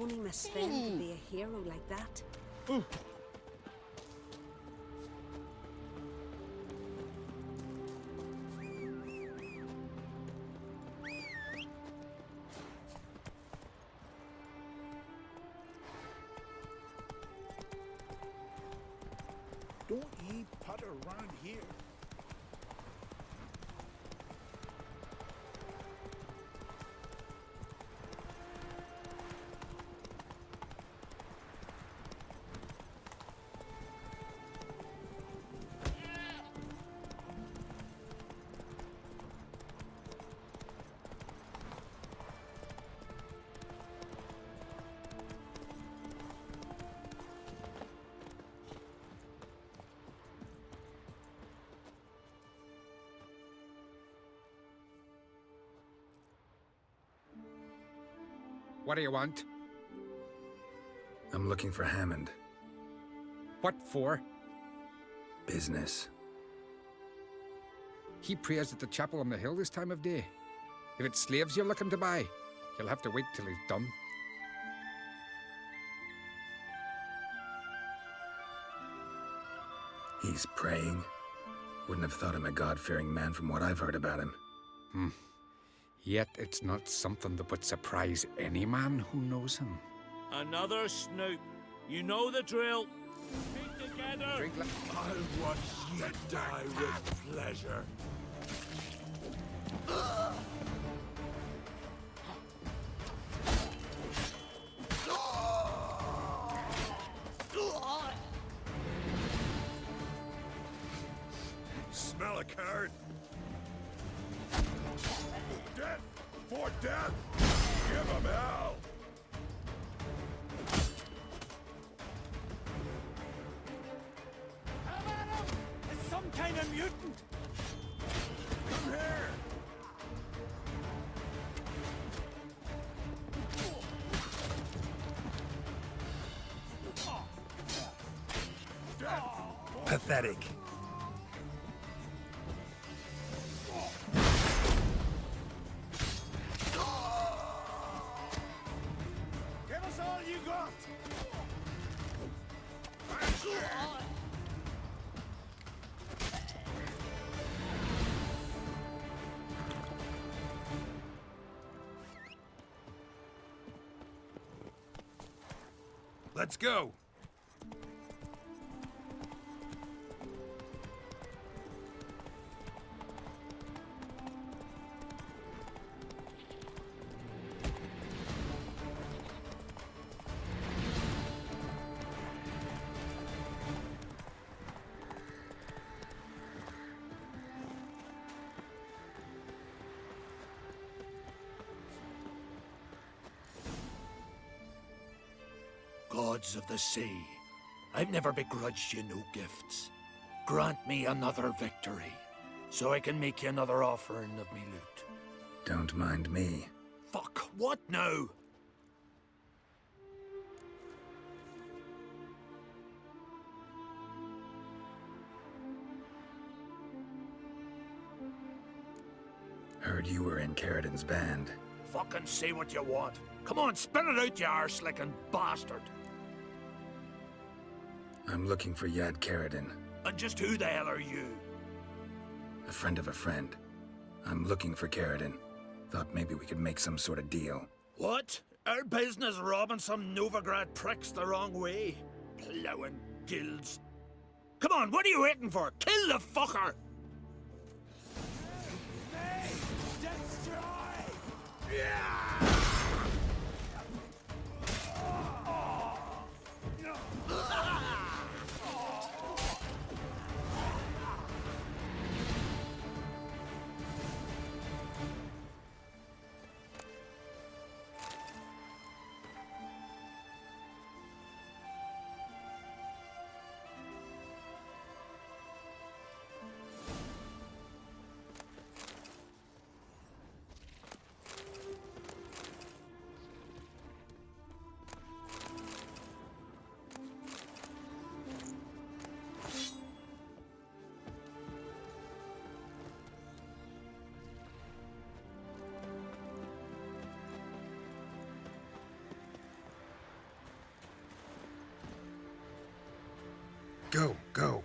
only Miss Sven could be a hero like that. Don't ye putter around here. What do you want? I'm looking for Hammond. What for? Business. He prays at the chapel on the hill this time of day. If it's slaves you're looking to buy, you'll have to wait till he's done. He's praying. Wouldn't have thought him a God-fearing man from what I've heard about him. Yet it's not something that would surprise any man who knows him. Another snoop. You know the drill. Keep together. Drink I'll watch ye die with pleasure. Smell a card. Death for death. Give him hell. Come at him! It's some kind of mutant. Come here. Death. Pathetic. Give us all you got. Let's go. Gods of the sea, I've never begrudged you no gifts. Grant me another victory, so I can make you another offering of me loot. Don't mind me. Fuck, what now? Heard you were in Caridin's band. Fucking say what you want. Come on, spit it out, you arse-licking bastard. I'm looking for Yad Caridin, And just who the hell are you? a friend of a friend. I'm looking for Caridin. Thought maybe we could make some sort of deal. What? Our business robbing some Novigrad pricks the wrong way? Plowing guilds. Come on, what are you waiting for? Kill the fucker! Destroy! Yeah! Go, go.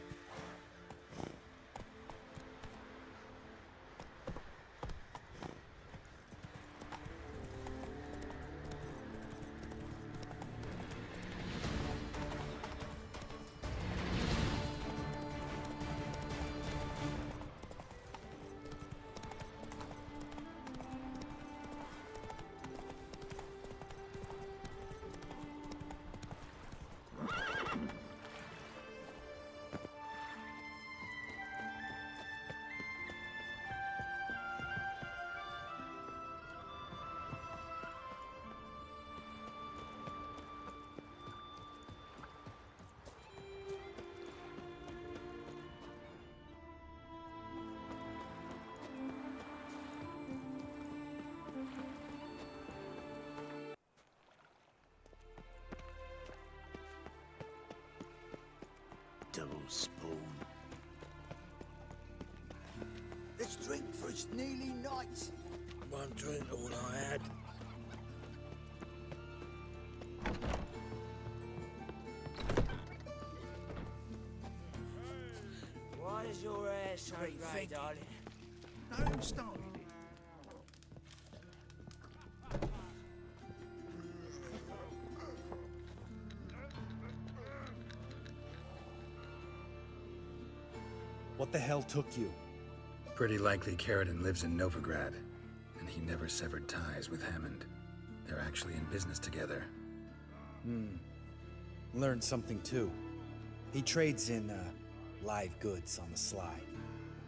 Double spoon. Let's drink for it's nearly night. One drink, all I had. Why is your hair so grey, darling? No, who started it? What the hell took you? Pretty likely Karadin lives in Novigrad, and he never severed ties with Hammond. They're actually in business together. Learned something too. He trades in, live goods on the sly.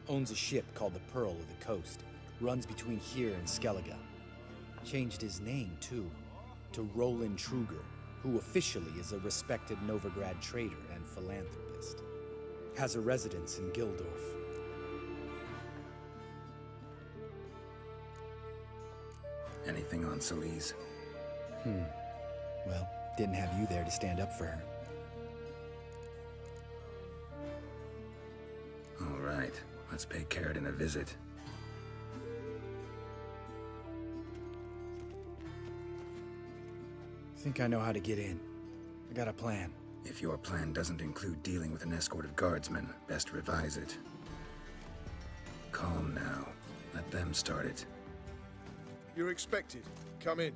Owns a ship called the Pearl of the Coast. Runs between here and Skellige. Changed his name, too, to Roland Truger, who officially is a respected Novigrad trader and philanthropist. Has a residence in Gildorf. Anything on Celise? Well, didn't have you there to stand up for her. All right, let's pay Karadin a visit. Think I know how to get in. I got a plan. If your plan doesn't include dealing with an escort of guardsmen, best revise it. Calm now. Let them start it. You're expected. Come in.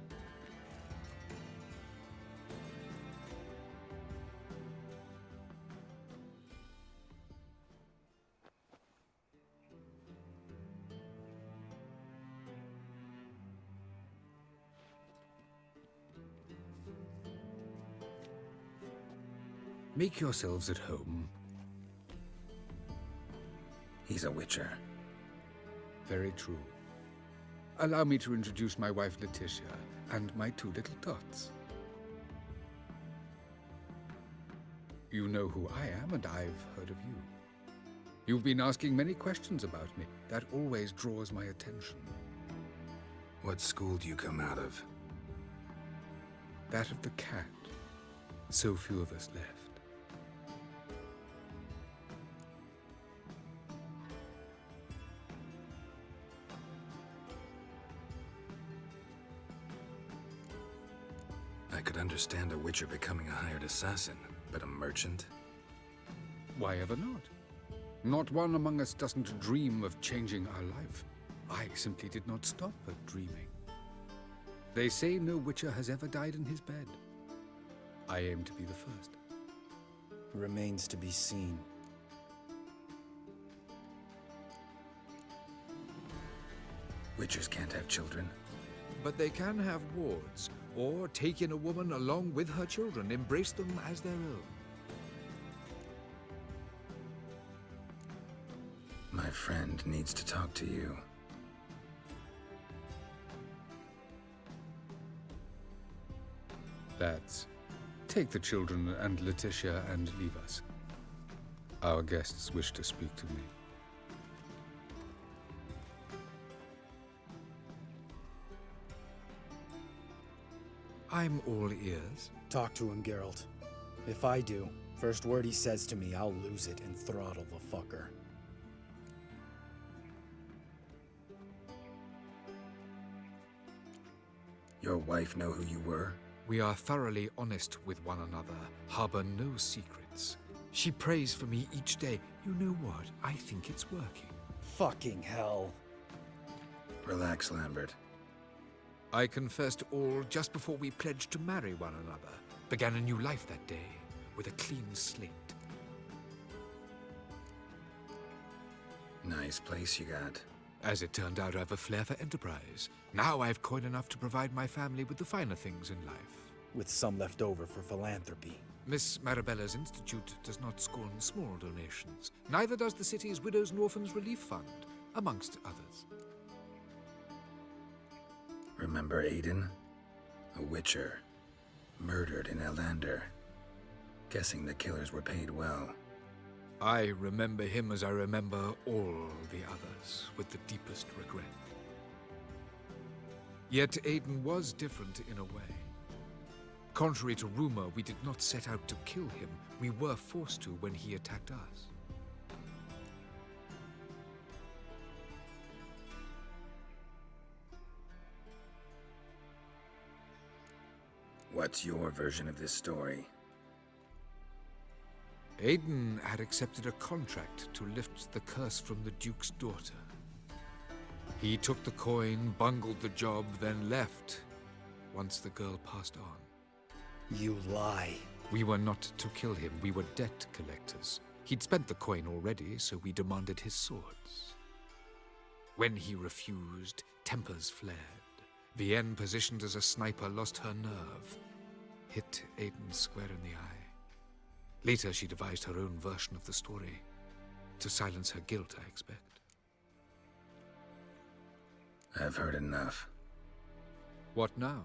Make yourselves at home. He's a witcher. Very true. Allow me to introduce my wife Letitia and my two little tots. You know who I am, and I've heard of you. You've been asking many questions about me. That always draws my attention. What school do you come out of? That of the cat. So few of us left. I could understand a witcher becoming a hired assassin, but a merchant? Why ever not? Not one among us doesn't dream of changing our life. I simply did not stop at dreaming. They say no witcher has ever died in his bed. I aim to be the first. Remains to be seen. Witchers can't have children. But they can have wards, or take in a woman along with her children, embrace them as their own. My friend needs to talk to you. That's... Take the children and Letitia and leave us. Our guests wish to speak to me. I'm all ears. Talk to him, Geralt. If I do, first word he says to me, I'll lose it and throttle the fucker. Your wife know who you were? We are thoroughly honest with one another, harbor no secrets. She prays for me each day. You know what? I think it's working. Fucking hell. Relax, Lambert. I confessed all just before we pledged to marry one another. Began a new life that day, with a clean slate. Nice place you got. As it turned out, I have a flair for enterprise. Now I have coin enough to provide my family with the finer things in life. With some left over for philanthropy. Miss Marabella's institute does not scorn small donations. Neither does the city's Widows and Orphans Relief Fund, amongst others. Remember Aiden? A witcher. Murdered in Elander. Guessing the killers were paid well. I remember him as I remember all the others, with the deepest regret. Yet Aiden was different in a way. Contrary to rumor, we did not set out to kill him. We were forced to when he attacked us. What's your version of this story? Aiden had accepted a contract to lift the curse from the Duke's daughter. He took the coin, bungled the job, then left once the girl passed on. You lie. We were not to kill him, we were debt collectors. He'd spent the coin already, so we demanded his swords. When he refused, tempers flared. Vienne, positioned as a sniper, lost her nerve. Hit Aiden square in the eye. Later, she devised her own version of the story. To silence her guilt, I expect. I've heard enough. What now?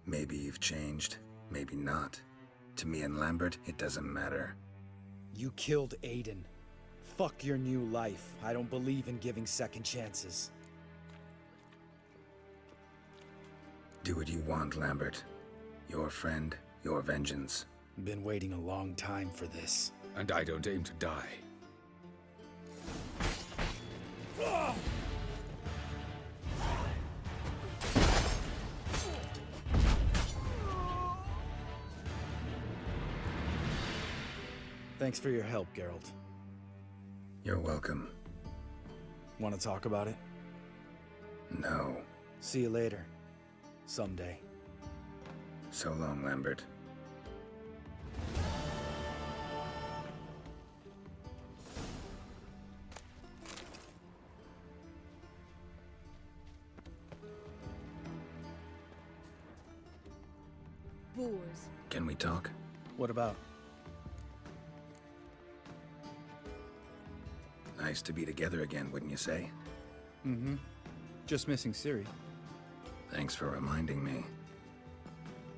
Maybe you've changed, maybe not. To me and Lambert, it doesn't matter. You killed Aiden. Fuck your new life. I don't believe in giving second chances. Do what you want, Lambert. Your friend, your vengeance. Been waiting a long time for this. And I don't aim to die. Thanks for your help, Geralt. You're welcome. Want to talk about it? No. See you later. Someday. So long, Lambert. Boars. Can we talk? What about? Nice to be together again, wouldn't you say? Mm-hmm. Just missing Ciri. Thanks for reminding me.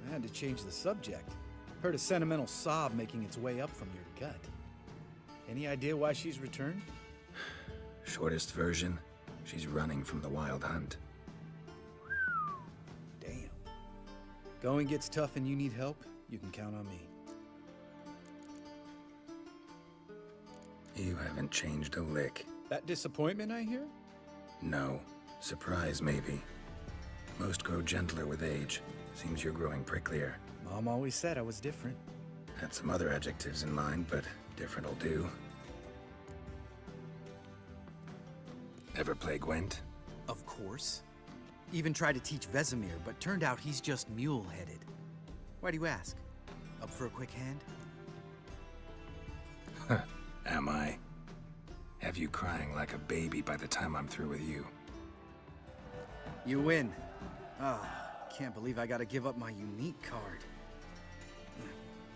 I had to change the subject. Heard a sentimental sob making its way up from your gut. Any idea why she's returned? Shortest version, she's running from the wild hunt. Damn. Going gets tough and you need help, you can count on me. You haven't changed a lick. That disappointment I hear? No. Surprise, maybe. Most grow gentler with age. Seems you're growing pricklier. Mom always said I was different. Had some other adjectives in mind, but different'll do. Ever play Gwent? Of course. Even tried to teach Vesemir, but turned out he's just mule-headed. Why do you ask? Up for a quick hand? Am I? Have you crying like a baby by the time I'm through with you? You win. Can't believe I gotta give up my unique card.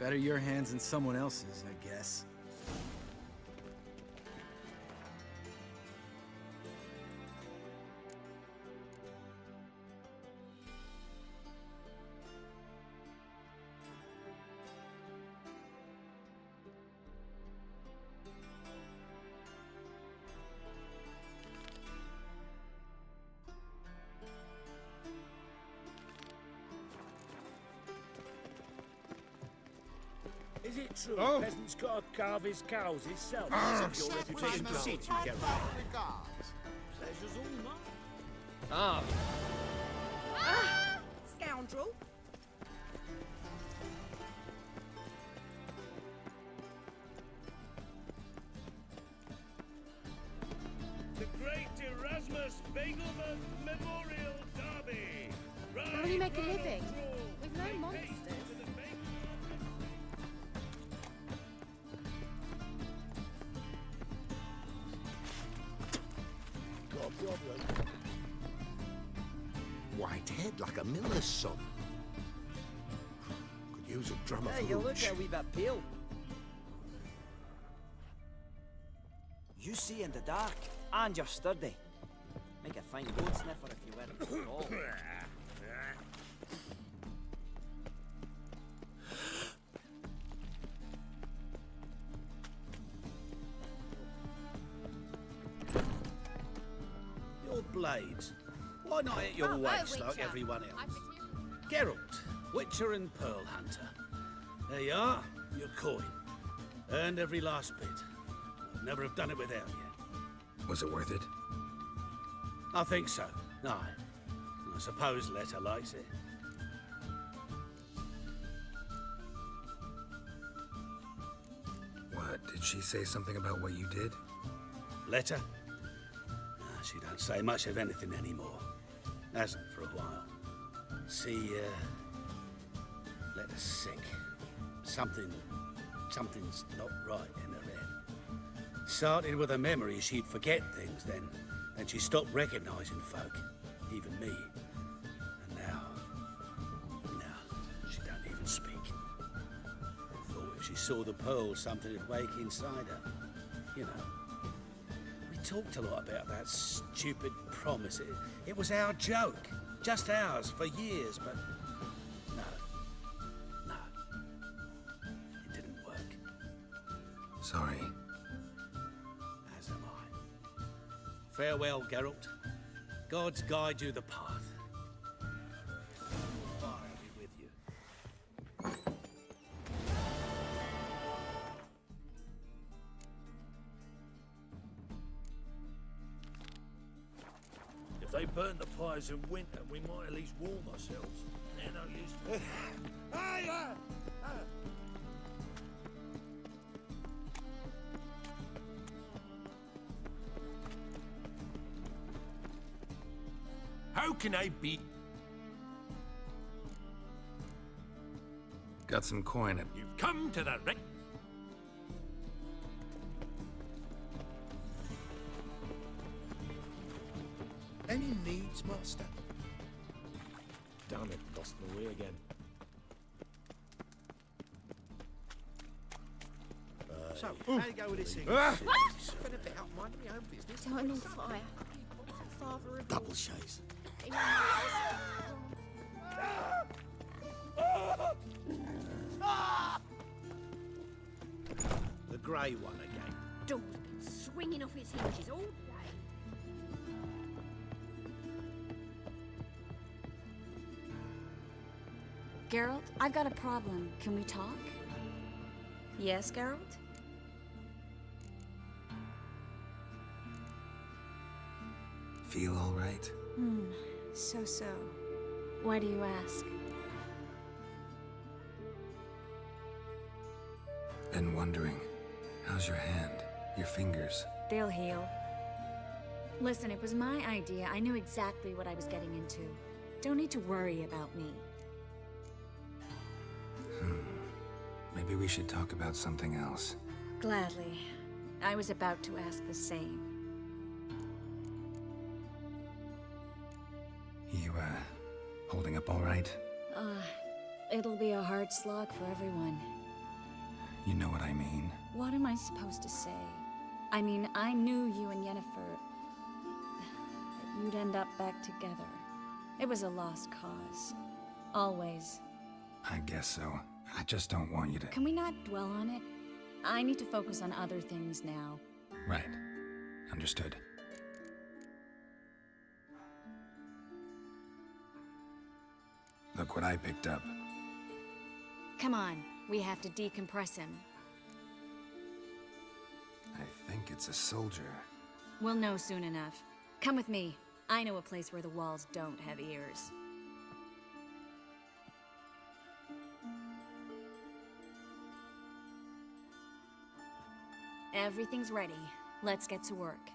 Better your hands than someone else's, I guess. Is it true Oh. peasants gotta carve his cows himself? Your reputation precedes you, Geralt. Pleasure's all mine. Ah, Scoundrel! The Great Erasmus Begelman Memorial Derby. How do you make a living? With no monsters. Got a problem. White head like a miller's son. Could use a drum of Hey, you look hooch. a wee bit pale. You see in the dark, and you're sturdy. Make a fine road sniffer if you weren't tall. Your blades. Why not at your waist like everyone else? Geralt, Witcher and Pearl Hunter. There you are, your coin. Earned every last bit. I'd never have done it without you. Was it worth it? I think so. Aye. I suppose Letta likes it. What, did she say something about what you did? Letta? She don't say much of anything anymore. Hasn't for a while. Letta's sick. Something's not right in her head. Started with a memory she'd forget things then she stopped recognizing folk, even me. And now she don't even speak. Thought if she saw the pearl, something would wake inside her. You know. We talked a lot about that stupid promise. It was our joke. Just ours for years, but no. It didn't work. Sorry. As am I. Farewell, Geralt. Gods guide you the path. Fire be with you. If they burn the pyres in winter, we might at least warm ourselves. They're no use. How can I be? Got some coin at... You've come to the right. Any needs, master? Damn it, lost my way again. So, how do you go with this thing? Been a bit out minding my own business. Don't on fire. Father of Double chase. The grey one again. Door's been swinging off its hinges all day. Geralt, I've got a problem. Can we talk? Yes, Geralt? Feel all right? So. Why do you ask? Been wondering. How's your hand? Your fingers? They'll heal. Listen, it was my idea. I knew exactly what I was getting into. Don't need to worry about me. Maybe we should talk about something else. Gladly. I was about to ask the same. You, holding up all right? It'll be a hard slog for everyone. You know what I mean. What am I supposed to say? I mean, I knew you and Yennefer... that you'd end up back together. It was a lost cause. Always. I guess so. I just don't want you to... Can we not dwell on it? I need to focus on other things now. Right. Understood. Look what I picked up. Come on. We have to decompress him. I think it's a soldier. We'll know soon enough. Come with me. I know a place where the walls don't have ears. Everything's ready. Let's get to work.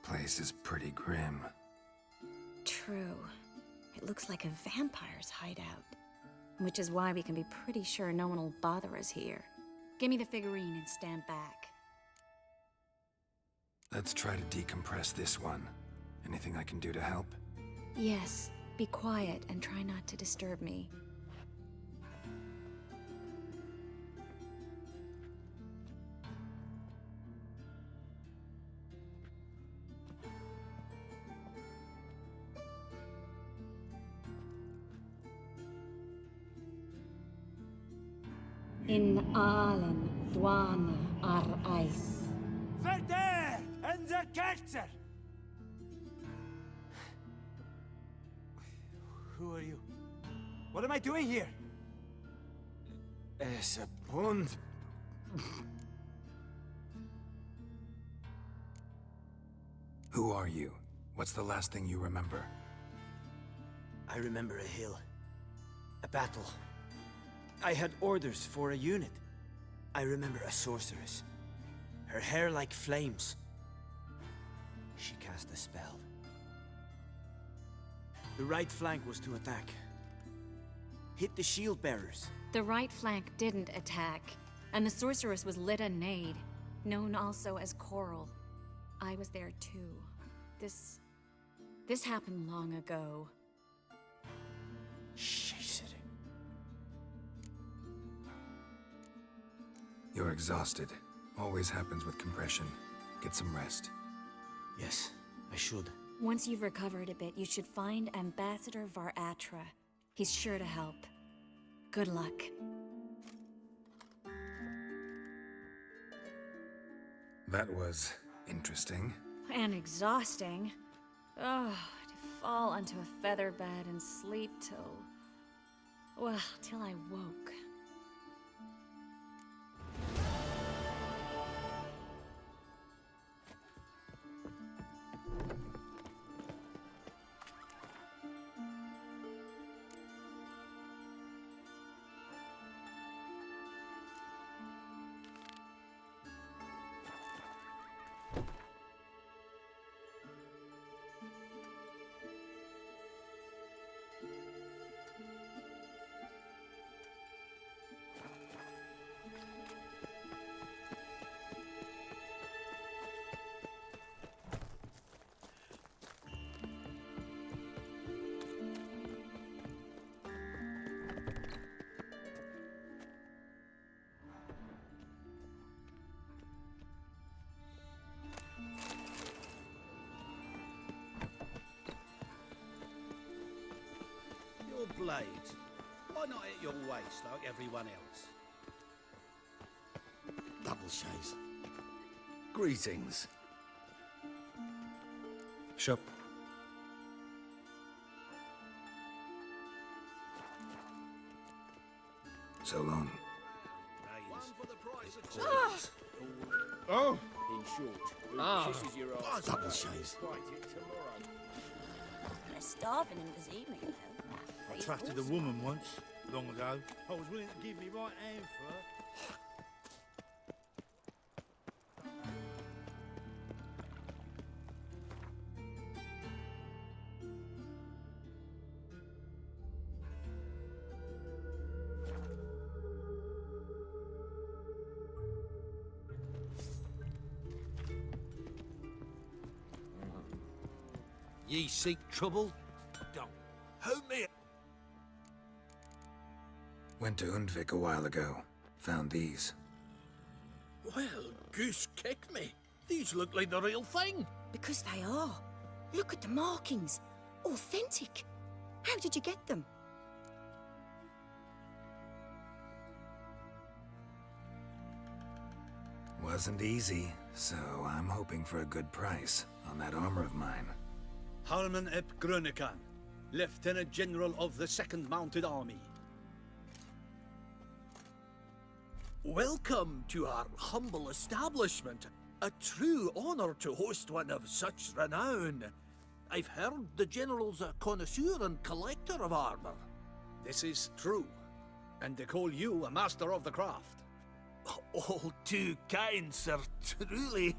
Place is pretty grim. True. It looks like a vampire's hideout. Which is why we can be pretty sure no one will bother us here. Give me the figurine and stand back. Let's try to decompress this one. Anything I can do to help? Yes, be quiet and try not to disturb me. In Allen, Dwana, ar Eis. Verder! And the Kerzer! Who are you? What am I doing here? Es a pond. Who are you? What's the last thing you remember? I remember a hill. A battle. I had orders for a unit. I remember a sorceress. Her hair like flames. She cast a spell. The right flank was to attack. Hit the shield bearers. The right flank didn't attack, and the sorceress was Litanade, known also as Coral. I was there too. This happened long ago. Shit. You're exhausted. Always happens with compression. Get some rest. Yes, I should. Once you've recovered a bit, you should find Ambassador Varatra. He's sure to help. Good luck. That was interesting. And exhausting. Oh, to fall onto a feather bed and sleep till... well, till I woke. Your blades. Why not at your waist like everyone else? Double shays. Greetings. Shop. So long. One for the price of two. Oh! In short, who kisses your ass Double today, shays. fight it tomorrow. They're starving him this evening, though. I trusted a woman once, long ago. I was willing to give me right hand for her. Ye seek trouble? Don't. Who me? Went to Undvik a while ago. Found these. Well, goose kick me. These look like the real thing. Because they are. Look at the markings. Authentic. How did you get them? Wasn't easy, so I'm hoping for a good price on that armor of mine. Harman ep Grönekan, Lieutenant General of the 2nd Mounted Army. Welcome to our humble establishment. A true honor to host one of such renown. I've heard the General's a connoisseur and collector of armor. This is true, and they call you a master of the craft. All too kind, sir. Truly.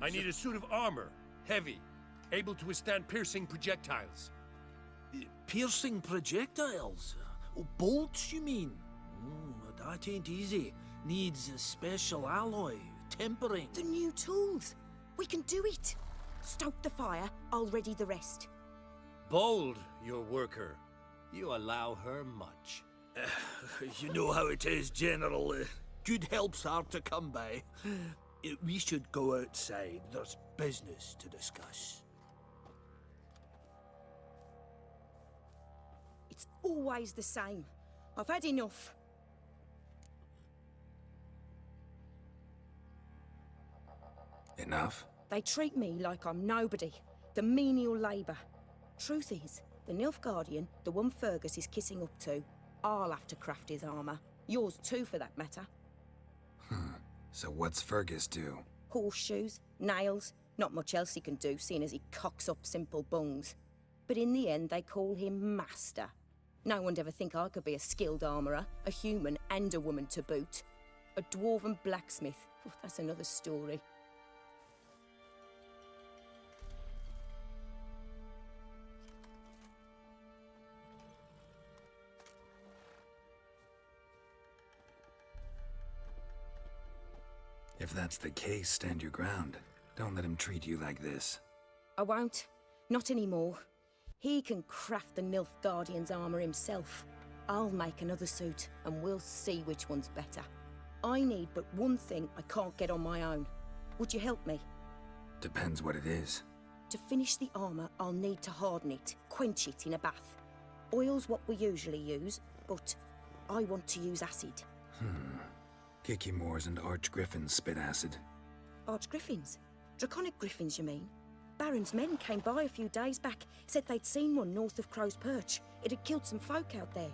I need a suit of armor, heavy, able to withstand piercing projectiles. Piercing projectiles? Oh, bolts, you mean? That ain't easy. Needs a special alloy, tempering. The new tools. We can do it. Stoke the fire, I'll ready the rest. Bold, your worker. You allow her much. You know how it is, General. Good help's hard to come by. We should go outside. There's business to discuss. It's always the same. I've had enough. Enough? They treat me like I'm nobody. The menial labour. Truth is, the Nilfgaardian, the one Fergus is kissing up to, I'll have to craft his armour. Yours too, for that matter. So what's Fergus do? Horseshoes, nails, not much else he can do, seeing as he cocks up simple bungs. But in the end, they call him Master. No one'd ever think I could be a skilled armourer, a human and a woman to boot. A dwarven blacksmith, that's another story. If that's the case, stand your ground. Don't let him treat you like this. I won't. Not anymore. He can craft the Nilfgaardian's armour himself. I'll make another suit, and we'll see which one's better. I need but one thing I can't get on my own. Would you help me? Depends what it is. To finish the armour, I'll need to harden it, quench it in a bath. Oil's what we usually use, but I want to use acid. Kikimors and Archgriffins spit acid. Archgriffins? Draconic griffins, you mean? Baron's men came by a few days back, said they'd seen one north of Crow's Perch. It had killed some folk out there.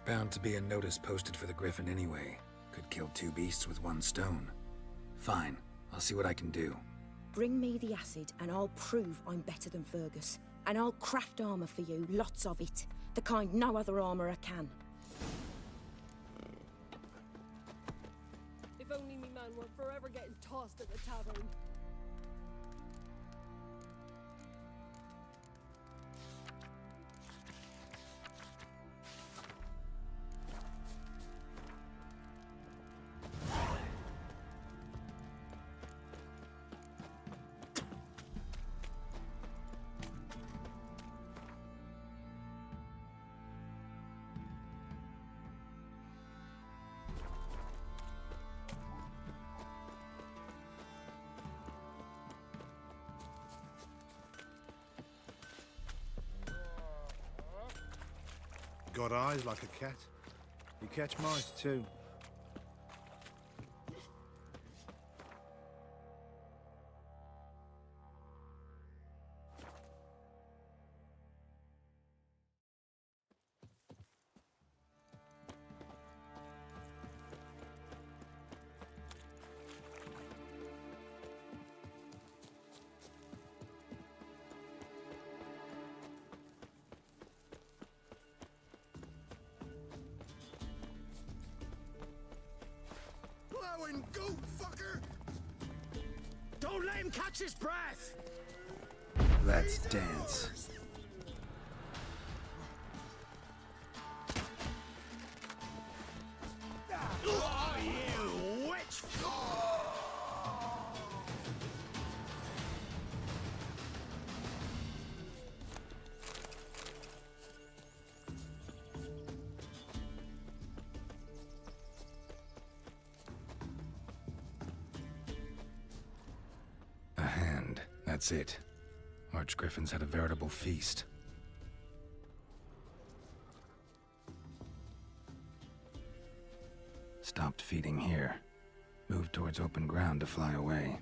Bound to be a notice posted for the Griffin anyway. Could kill 2 beasts with 1 stone. Fine, I'll see what I can do. Bring me the acid and I'll prove I'm better than Fergus. And I'll craft armour for you, lots of it. The kind no other armourer can. If only me man weren't forever getting tossed at the tavern. Got eyes like a cat. You catch mice too. Plowing goat, fucker! Don't let him catch his breath! Let's dance. Oh, you witch! A hand. That's it. Archgriffins had a veritable feast. Stopped feeding here. Moved towards open ground to fly away.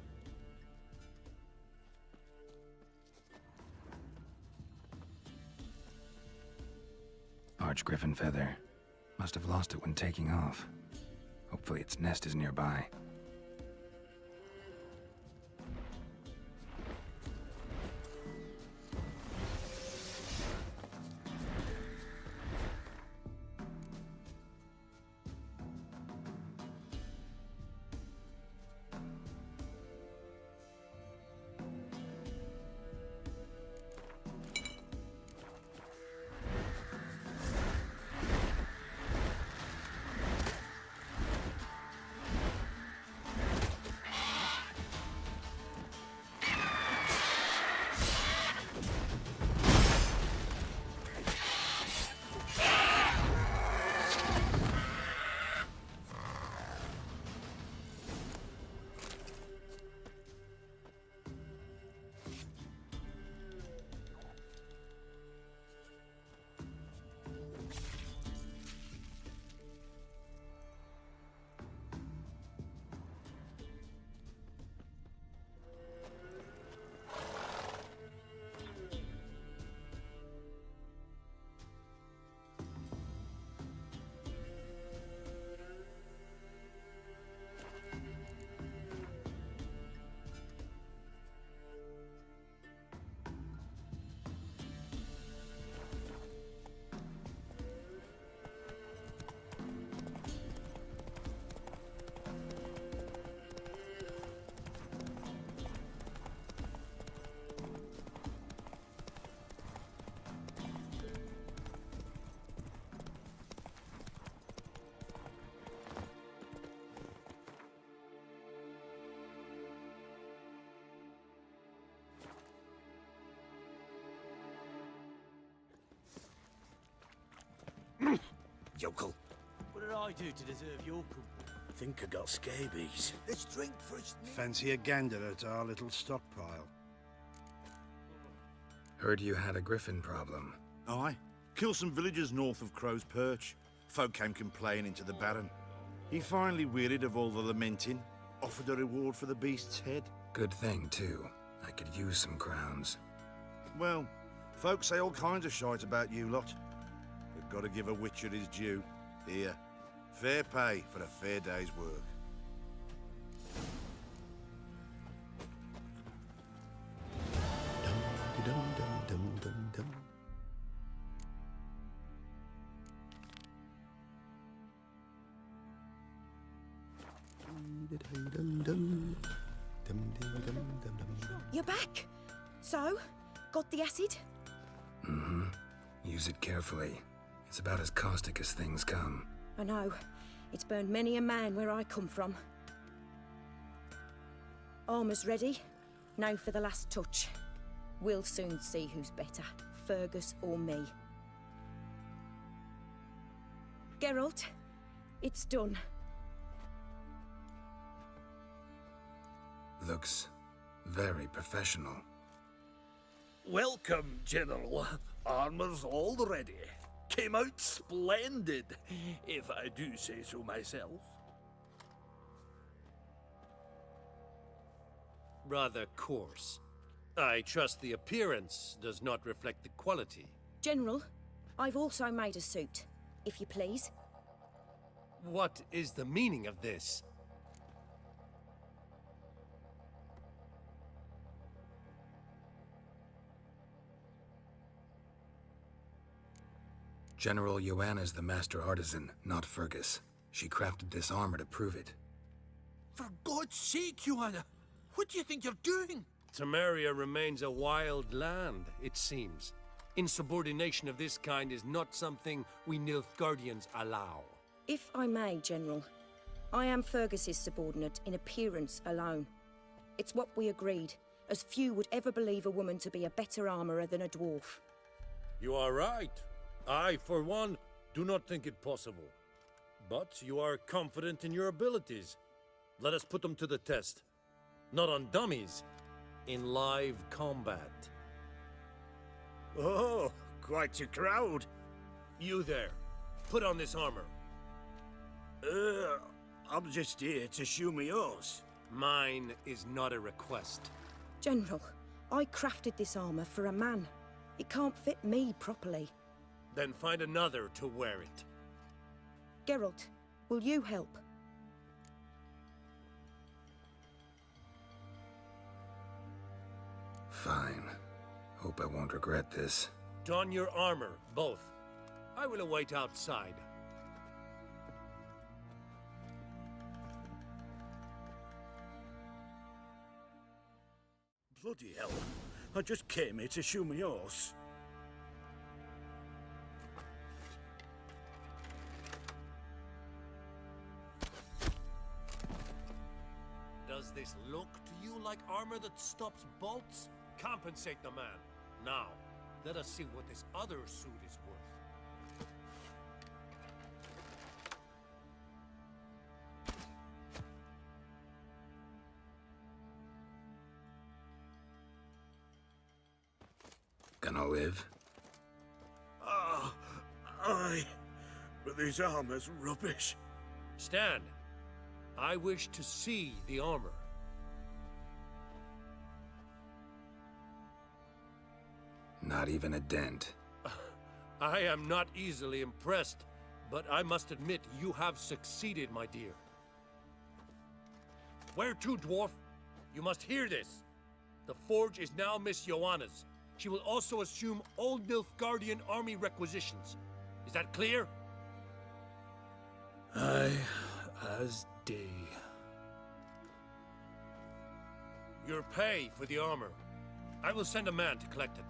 Arch-griffin feather. Must have lost it when taking off. Hopefully its nest is nearby. Yokel. What did I do to deserve your company? Think I got scabies. Let's drink for his... Fancy a gander at our little stockpile? Heard you had a griffin problem. Aye. Killed some villagers north of Crow's Perch. Folk came complaining into the Baron. He finally wearied of all the lamenting, offered a reward for the beast's head. Good thing, too. I could use some crowns. Well, folk say all kinds of shite about you lot. We've got to give a witcher his due. Here, fair pay for a fair day's work. You're back? So, got the acid? Mm-hmm. Use it carefully. It's about as caustic as things come. I know. It's burned many a man where I come from. Armor's ready. Now for the last touch. We'll soon see who's better, Fergus or me. Geralt, it's done. Looks very professional. Welcome, General. Armor's all ready. Came out splendid, if I do say so myself. Rather coarse. I trust the appearance does not reflect the quality. General, I've also made a suit, if you please. What is the meaning of this? General Joanna's the master artisan, not Fergus. She crafted this armor to prove it. For God's sake, Joanna! What do you think you're doing? Temeria remains a wild land, it seems. Insubordination of this kind is not something we Nilfgaardians allow. If I may, General, I am Fergus's subordinate in appearance alone. It's what we agreed, as few would ever believe a woman to be a better armorer than a dwarf. You are right. I, for one, do not think it possible. But you are confident in your abilities. Let us put them to the test. Not on dummies, in live combat. Oh, quite a crowd. You there, put on this armor. I'm just here to show me yours. Mine is not a request. General, I crafted this armor for a man. It can't fit me properly. Then find another to wear it. Geralt, will you help? Fine. Hope I won't regret this. Don your armor, both. I will await outside. Bloody hell. I just came here to show me yours. Does this look to you like armor that stops bolts? Compensate the man. Now, let us see what this other suit is worth. Gonna live? Ah, aye. But this armor's rubbish. Stand. I wish to see the armor. Not even a dent. I am not easily impressed, but I must admit you have succeeded, my dear. Where to, dwarf? You must hear this. The forge is now Miss Joanna's. She will also assume Old Nilfgaardian army requisitions. Is that clear? Aye, as day. Your pay for the armor. I will send a man to collect it.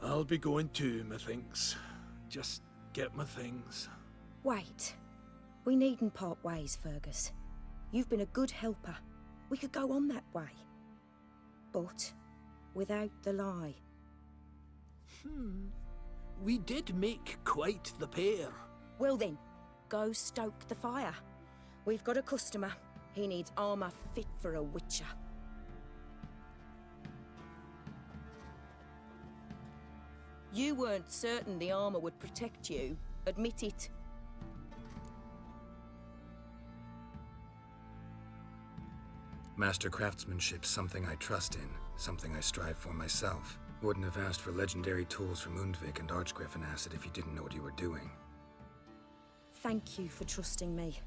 I'll be going too, methinks. Just get my things. Wait. We needn't part ways, Fergus. You've been a good helper. We could go on that way. But without the lie. We did make quite the pair. Well then, go stoke the fire. We've got a customer. He needs armor fit for a witcher. You weren't certain the armor would protect you. Admit it. Master craftsmanship's something I trust in, something I strive for myself. Wouldn't have asked for legendary tools from Undvik and Archgriffin Acid if you didn't know what you were doing. Thank you for trusting me.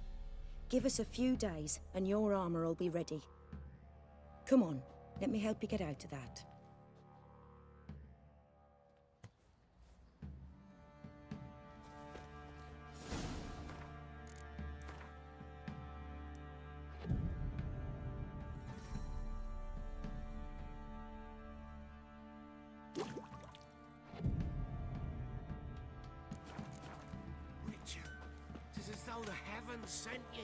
Give us a few days and your armor will be ready. Come on, let me help you get out of that. Sent you.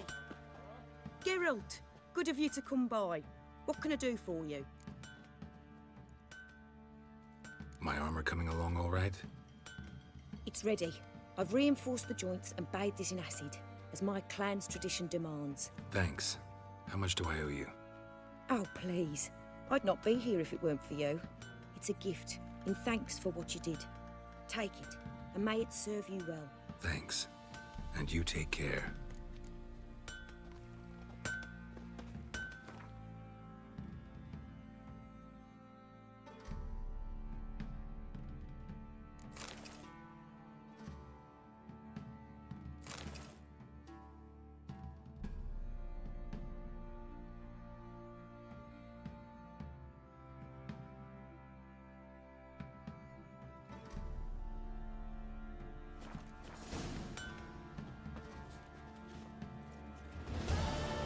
Geralt, good of you to come by. What can I do for you? My armor coming along all right? It's ready. I've reinforced the joints and bathed it in acid, as my clan's tradition demands. Thanks. How much do I owe you? Oh, please. I'd not be here if it weren't for you. It's a gift, in thanks for what you did. Take it, and may it serve you well. Thanks. And you take care.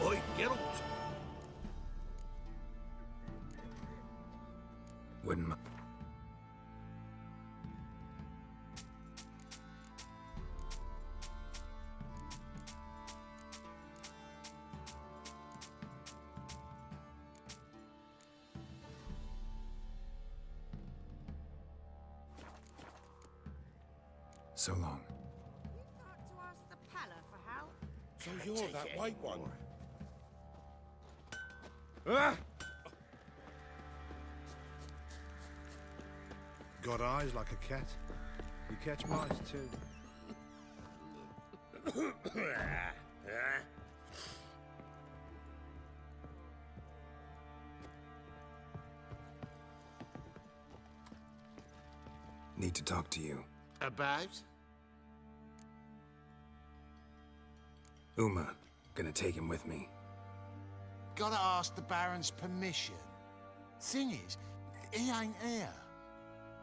Oi, Geralt! Wouldn't So long. So you're that white one? Ah! Got eyes like a cat. You catch mice too. Need to talk to you. About? Uma. Gonna take him with me. Gotta ask the Baron's permission. Thing is, he ain't here.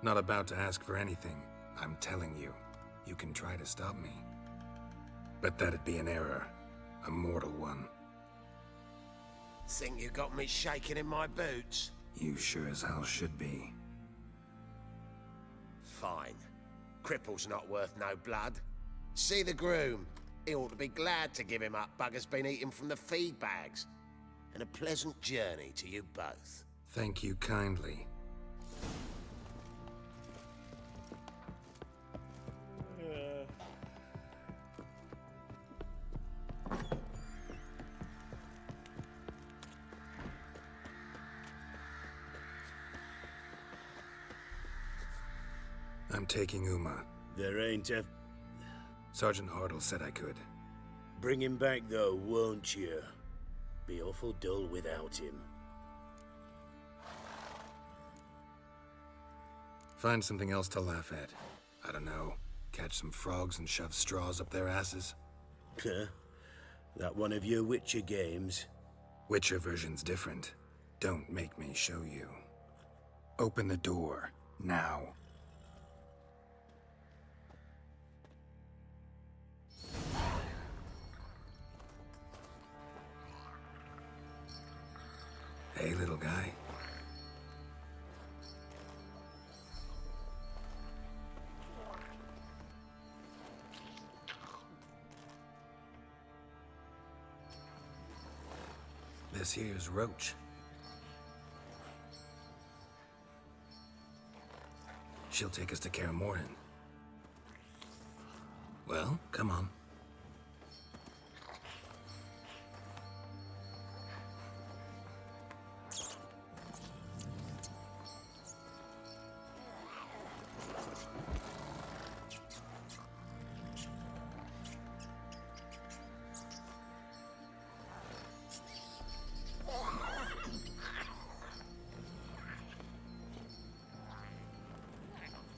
Not about to ask for anything. I'm telling you. You can try to stop me. But that'd be an error. A mortal one. Think you got me shaking in my boots? You sure as hell should be. Fine. Cripple's not worth no blood. See the groom. He ought to be glad to give him up. Bugger's been eating from the feed bags. And a pleasant journey to you both. Thank you kindly. I'm taking Uma. There ain't a... Sergeant Hartle said I could. Bring him back though, won't you? Be awful dull without him. Find something else to laugh at. I don't know. Catch some frogs and shove straws up their asses. Huh? That one of your Witcher games? Witcher version's different. Don't make me show you. Open the door. Now. Hey, little guy. This here's Roach. She'll take us to Kaer Morhen. Well, come on.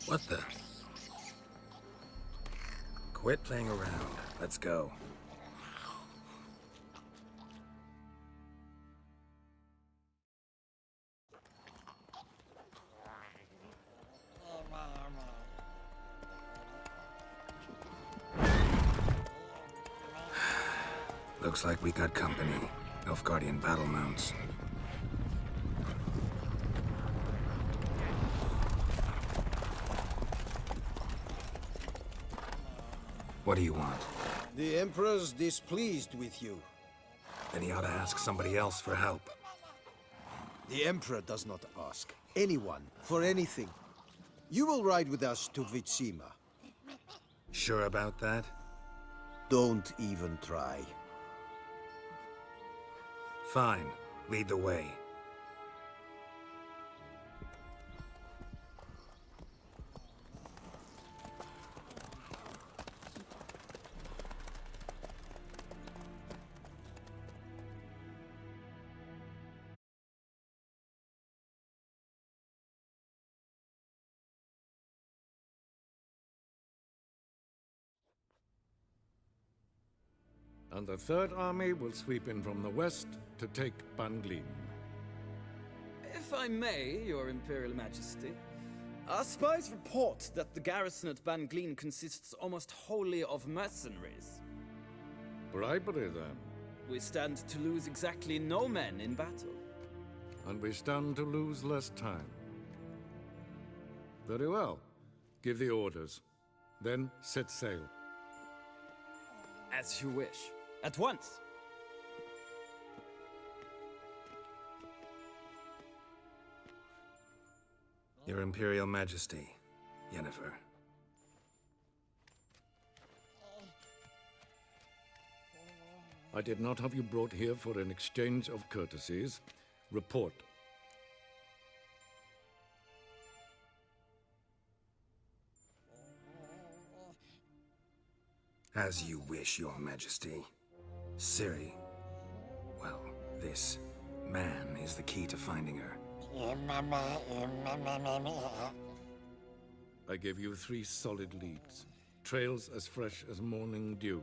What the? Quit playing around. Let's go. Looks like we got company. Nilfgaardian battle mounts. What do you want? The Emperor's displeased with you. Then he ought to ask somebody else for help. The Emperor does not ask anyone for anything. You will ride with us to Vitsima. Sure about that? Don't even try. Fine. Lead the way. And the Third Army will sweep in from the west to take Banglin. If I may, Your Imperial Majesty, our spies report that the garrison at Banglin consists almost wholly of mercenaries. Bribery, then. We stand to lose exactly no men in battle. And we stand to lose less time. Very well. Give the orders. Then set sail. As you wish. At once! Your Imperial Majesty, Yennefer. I did not have you brought here for an exchange of courtesies. Report. As you wish, Your Majesty. Ciri, well, this man is the key to finding her. I gave you 3 solid leads. Trails as fresh as morning dew.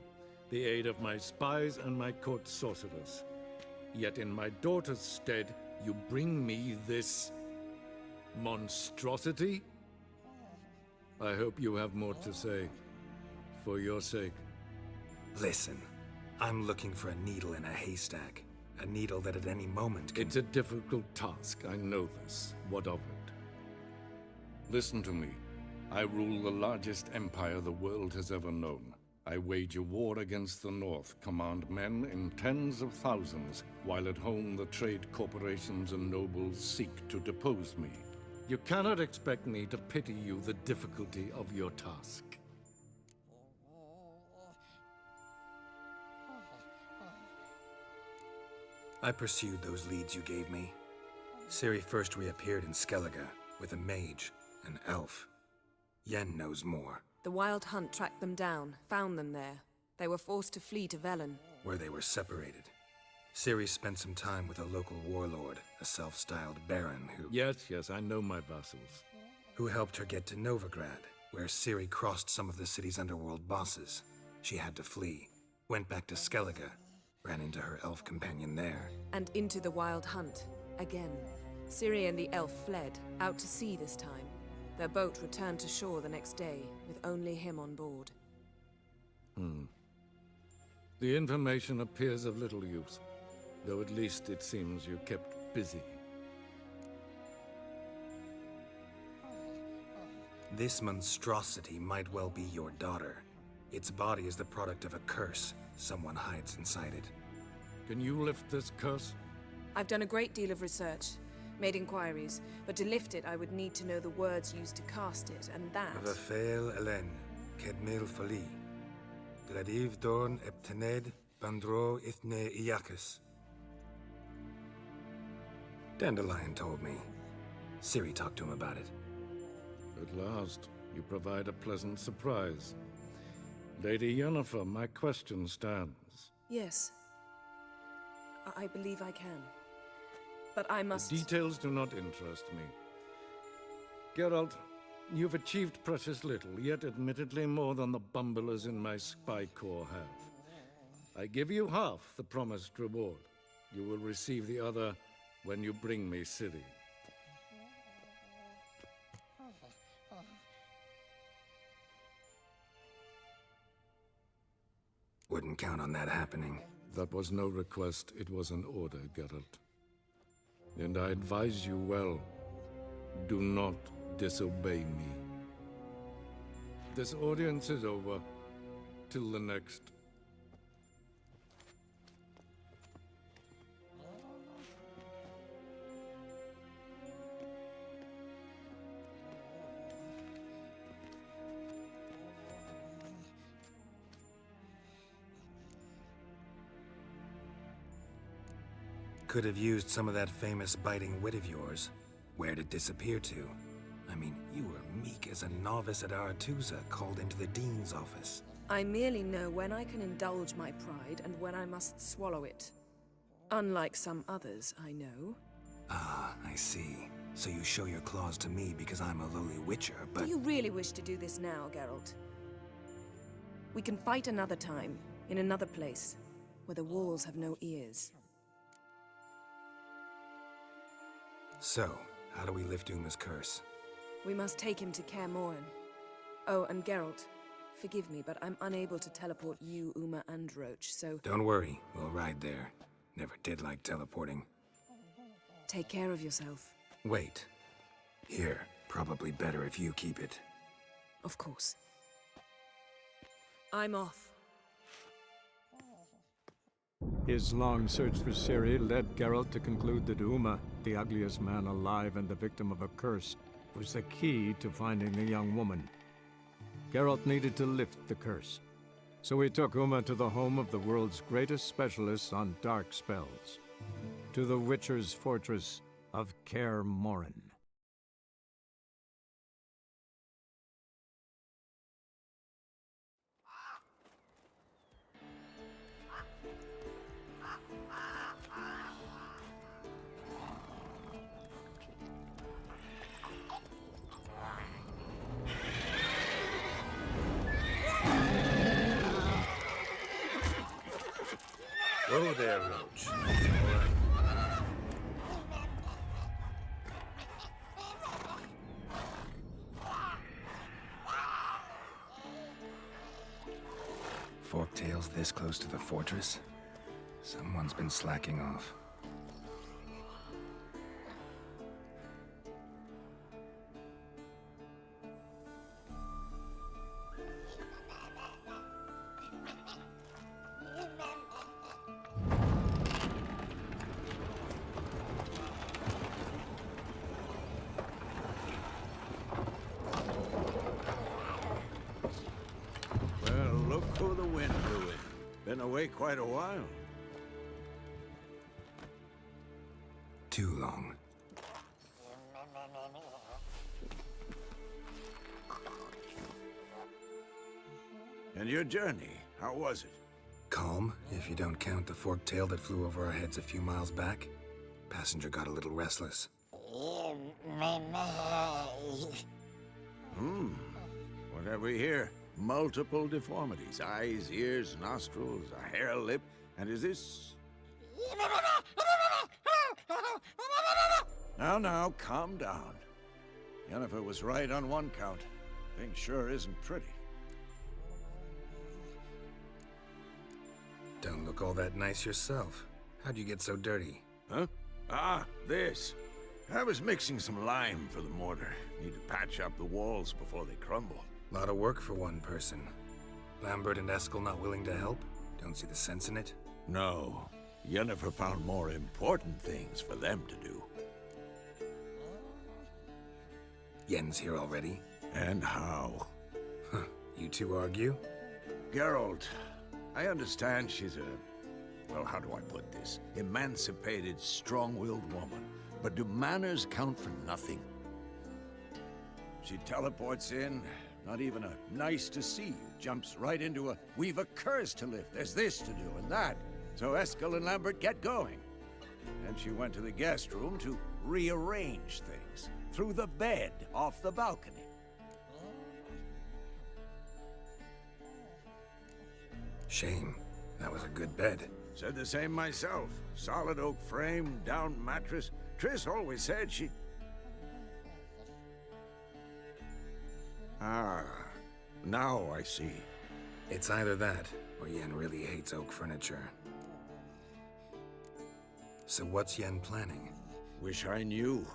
The aid of my spies and my court sorcerers. Yet in my daughter's stead, you bring me this monstrosity? I hope you have more to say. For your sake. Listen, I'm looking for a needle in a haystack. A needle that at any moment can... It's a difficult task, I know this. What of it? Listen to me. I rule the largest empire the world has ever known. I wage a war against the North, command men in tens of thousands, while at home the trade corporations and nobles seek to depose me. You cannot expect me to pity you the difficulty of your task. I pursued those leads you gave me. Ciri first reappeared in Skellige with a mage, an elf. Yen knows more. The Wild Hunt tracked them down, found them there. They were forced to flee to Velen, Where they were separated. Ciri spent some time with a local warlord, a self-styled baron who... Yes, I know my vassals. Who helped her get to Novigrad, where Ciri crossed some of the city's underworld bosses. She had to flee, went back to Skellige, ran into her elf companion there. and into the Wild Hunt, again. Ciri and the elf fled, out to sea this time. Their boat returned to shore the next day, with only him on board. The information appears of little use, though at least it seems you kept busy. This monstrosity might well be your daughter. Its body is the product of a curse. Someone hides inside it. Can you lift this curse? I've done a great deal of research, made inquiries, but to lift it I would need to know the words used to cast it, and that... Rafael Elen, Kedmil Fali. Gladiv Dorn Eptened Bandro Ithne Iacus. Dandelion told me. Ciri talked to him about it. At last, you provide a pleasant surprise. Lady Yennefer, my question stands. Yes. I believe I can. But I must... The details do not interest me. Geralt, you've achieved precious little, yet admittedly more than the bumblers in my spy corps have. I give you half the promised reward. You will receive the other when you bring me Ciri. Wouldn't count on that happening. That was no request, it was an order, Geralt. And I advise you well, do not disobey me. This audience is over. Till the next. Could have used some of that famous biting wit of yours. Where'd it disappear to? I mean, you were meek as a novice at Aretusa called into the Dean's office. I merely know when I can indulge my pride and when I must swallow it. Unlike some others, I know. Ah, I see. So you show your claws to me because I'm a lowly witcher, but... Do you really wish to do this now, Geralt? We can fight another time, in another place, where the walls have no ears. So, how do we lift Uma's curse? We must take him to Kaer Morhen. Oh, and Geralt, forgive me, but I'm unable to teleport you, Uma, and Roach, so... Don't worry, we'll ride there. Never did like teleporting. Take care of yourself. Wait. Here, probably better if you keep it. Of course. I'm off. His long search for Ciri led Geralt to conclude that Uma, the ugliest man alive and the victim of a curse, was the key to finding the young woman. Geralt needed to lift the curse, so he took Uma to the home of the world's greatest specialists on dark spells, to the Witcher's fortress of Kaer Morhen. Oh there, Roach. It's all right. Forktails this close to the fortress? Someone's been slacking off. Well, look who the wind blew in. Been away quite a while. Too long. And your journey, how was it? Calm, if you don't count the forktail that flew over our heads a few miles back. Passenger got a little restless. What have we here? Multiple deformities. Eyes, ears, nostrils, a hair lip. And is this... Now, calm down. Yennefer was right on one count. Thing sure isn't pretty. Don't look all that nice yourself. How'd you get so dirty? Huh? Ah, this. I was mixing some lime for the mortar. Need to patch up the walls before they crumble. Lot of work for one person. Lambert and Eskel not willing to help? Don't see the sense in it? No. Yennefer found more important things for them to do. Yen's here already? And how? Huh. You two argue? Geralt, I understand she's a... well, how do I put this? Emancipated, strong-willed woman. But do manners count for nothing? She teleports in, not even a nice to see you, jumps right into a we've a curse to lift, there's this to do and that. So Eskel and Lambert get going. And she went to the guest room to rearrange things. Through the bed, off the balcony. Shame. That was a good bed. Said the same myself. Solid oak frame, down mattress. Triss always said she... Ah, now I see. It's either that, or Yen really hates oak furniture. So what's Yen planning? Wish I knew.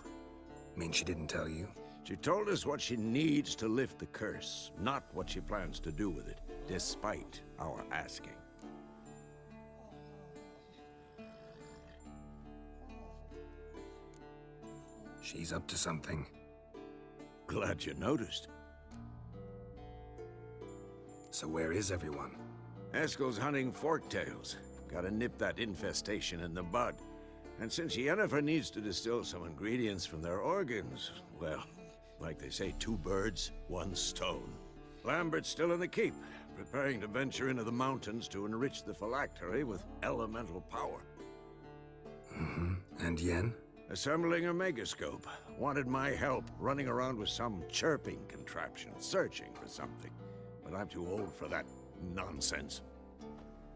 Mean she didn't tell you? She told us what she needs to lift the curse, not what she plans to do with it, despite our asking. She's up to something. Glad you noticed. So where is everyone? Eskel's hunting forktails. Gotta nip that infestation in the bud. And since Yennefer needs to distill some ingredients from their organs, well, like they say, 2 birds, 1 stone. Lambert's still in the keep, preparing to venture into the mountains to enrich the phylactery with elemental power. And Yen? Assembling a megascope. Wanted my help running around with some chirping contraption, searching for something. But I'm too old for that nonsense.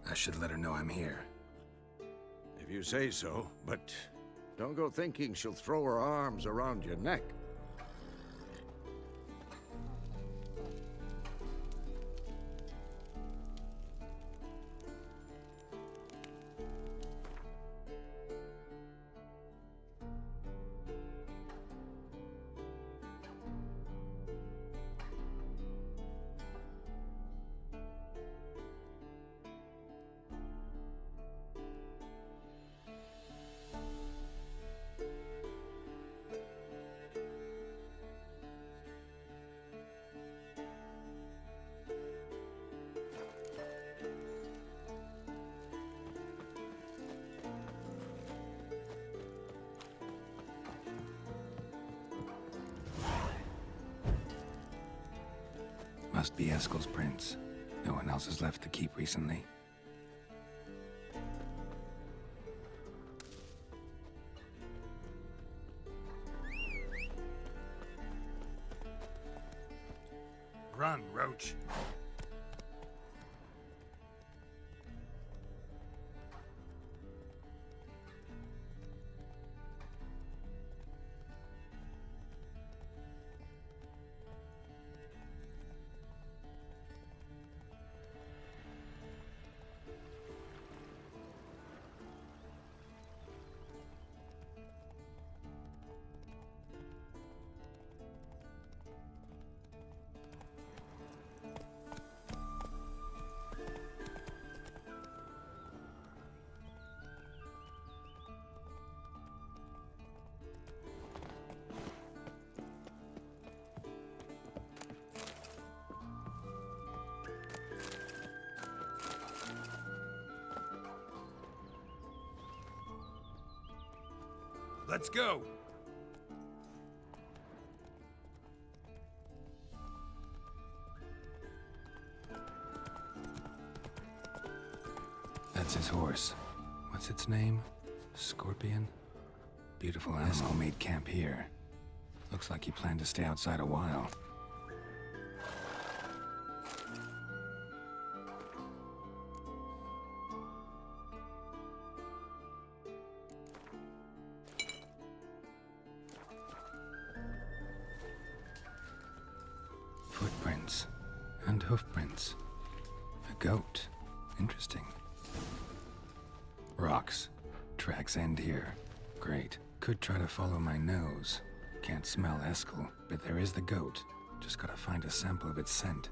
I should let her know I'm here. If you say so, but don't go thinking she'll throw her arms around your neck. Must be Eskel's prints. No one else has left the keep recently. Run, Roach. Let's go! That's his horse. What's its name? Scorpion? Beautiful animal made camp here. Looks like he planned to stay outside a while. Footprints and hoofprints. A goat. Interesting. Rocks. Tracks end here. Great. Could try to follow my nose. Can't smell Eskel, but there is the goat. Just gotta find a sample of its scent.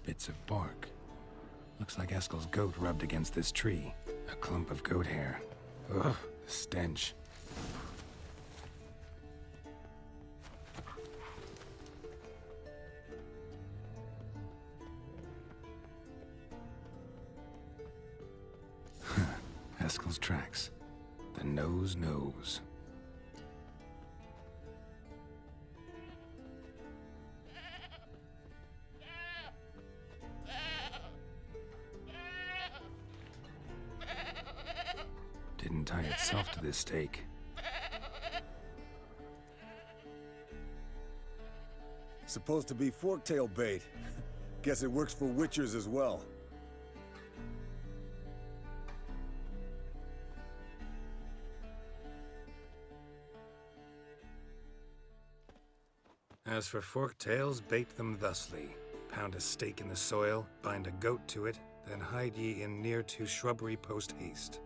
Bits of bark. Looks like Eskel's goat rubbed against this tree. A clump of goat hair. Ugh, the stench. Eskel's tracks. The nose knows. Didn't tie itself to this stake. Supposed to be forktail bait. Guess it works for witchers as well. As for forked tails, bait them thusly. Pound a stake in the soil, bind a goat to it, then hide ye in near to shrubbery post haste.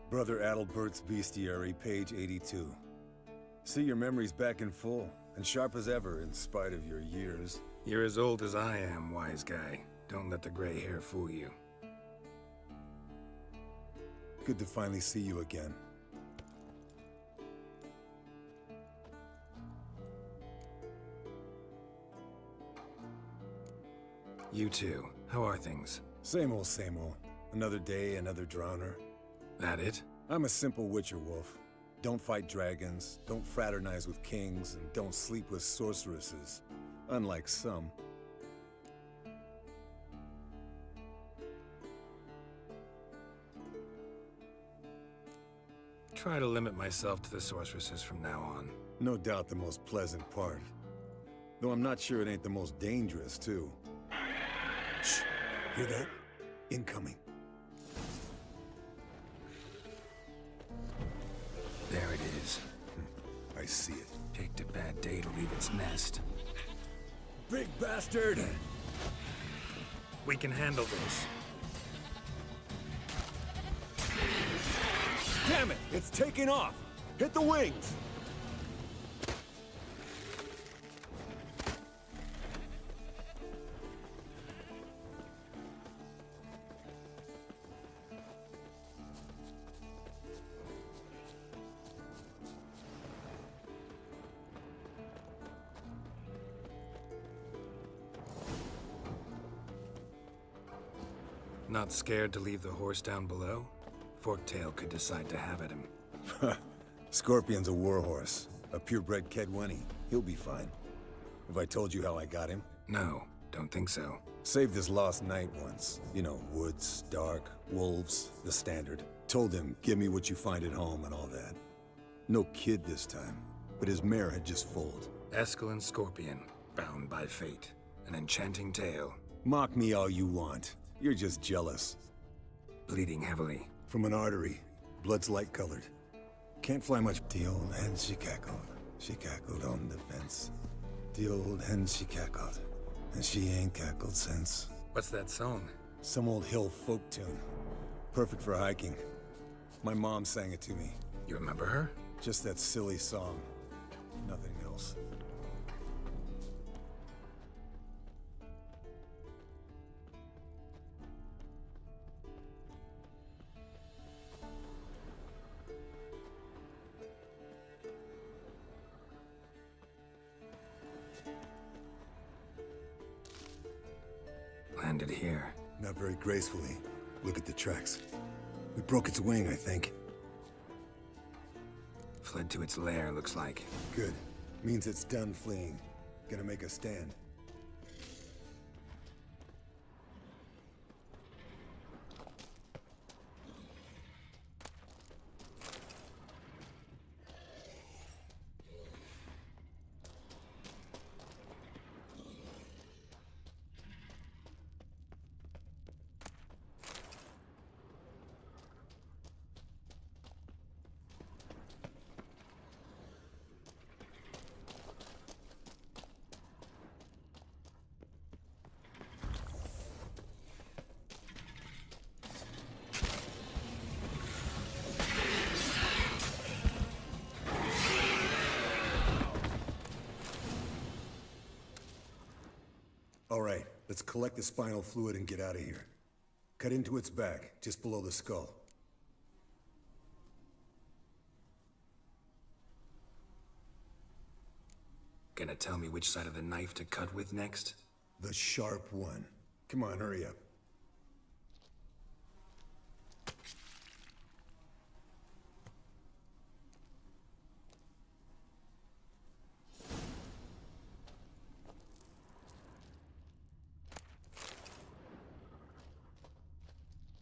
Brother Adalbert's Bestiary, page 82. See, your memory's back in full, and sharp as ever in spite of your years. You're as old as I am, wise guy. Don't let the gray hair fool you. Good to finally see you again. You too. How are things? Same old, same old. Another day, another drowner. That it? I'm a simple witcher wolf. Don't fight dragons, don't fraternize with kings, and don't sleep with sorceresses. Unlike some. Try to limit myself to the sorceresses from now on. No doubt the most pleasant part. Though I'm not sure it ain't the most dangerous, too. Shh! Hear that? Incoming. There it is. I see it. Picked a bad day to leave its nest. Big bastard! We can handle this. Damn it! It's taking off! Hit the wings! Not scared to leave the horse down below? Forktail could decide to have at him. Scorpion's a warhorse. A purebred Kedwenny. He'll be fine. Have I told you how I got him? No, don't think so. Saved his lost knight once. You know, woods, dark, wolves, the standard. Told him, give me what you find at home and all that. No kid this time, but his mare had just foaled. Eskel and Scorpion, bound by fate. An enchanting tale. Mock me all you want. You're just jealous. Bleeding heavily. From an artery. Blood's light-colored. Can't fly much. The old hen, she cackled. She cackled on the fence. The old hen, she cackled. And she ain't cackled since. What's that song? Some old hill folk tune. Perfect for hiking. My mom sang it to me. You remember her? Just that silly song. Nothing else. Landed here. Not very gracefully. Look at the tracks. We broke its wing, I think. Fled to its lair, looks like. Good. Means it's done fleeing. Gonna make a stand. All right, let's collect the spinal fluid and get out of here. Cut into its back, just below the skull. Gonna tell me which side of the knife to cut with next? The sharp one. Come on, hurry up.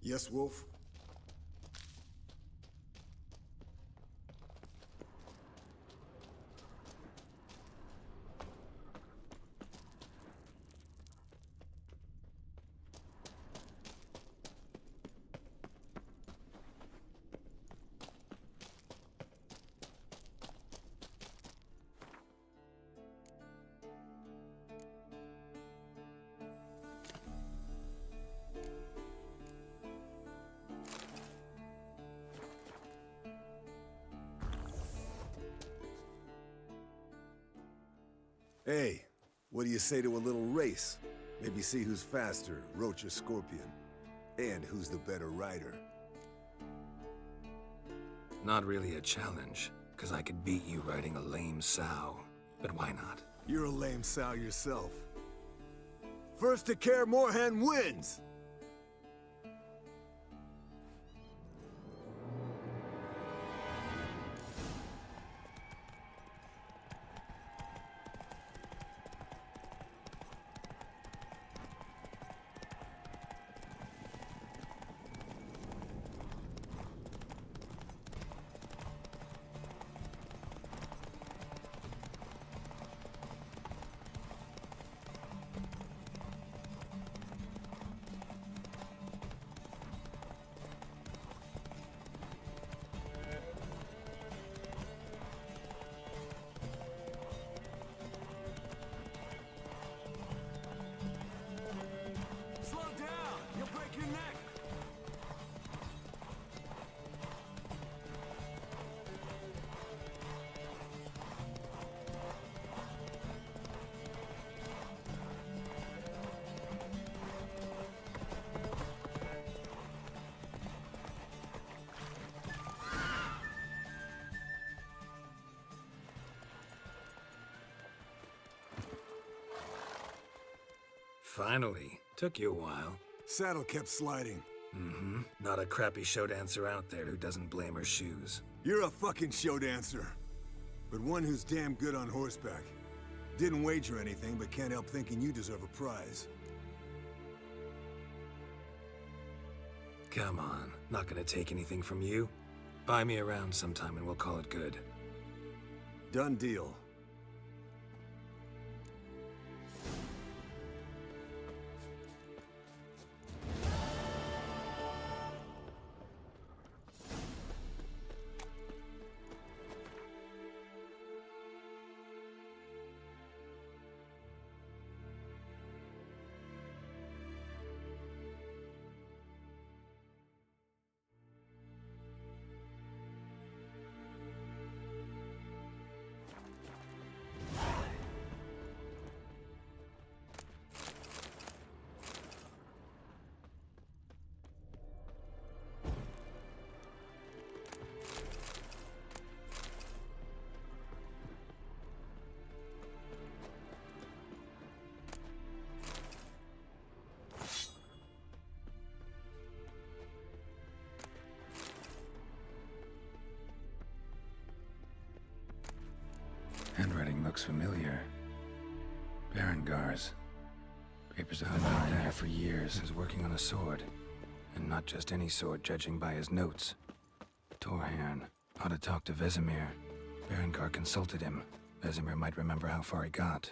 Yes, Wolf? Hey, what do you say to a little race? Maybe see who's faster, Roach or Scorpion. And who's the better rider. Not really a challenge, because I could beat you riding a lame sow. But why not? You're a lame sow yourself. First to Kaer Morhen wins! Finally. Took you a while. Saddle kept sliding. Mm-hmm. Not a crappy show dancer out there who doesn't blame her shoes. You're a fucking show dancer. But one who's damn good on horseback. Didn't wager anything, but can't help thinking you deserve a prize. Come on. Not gonna take anything from you. Buy me around sometime and we'll call it good. Done deal. looks familiar. Berengar's. Papers have been on there for years. He was working on a sword. And not just any sword, judging by his notes. Torhan. Ought to talk to Vesemir. Berengar consulted him. Vesemir might remember how far he got.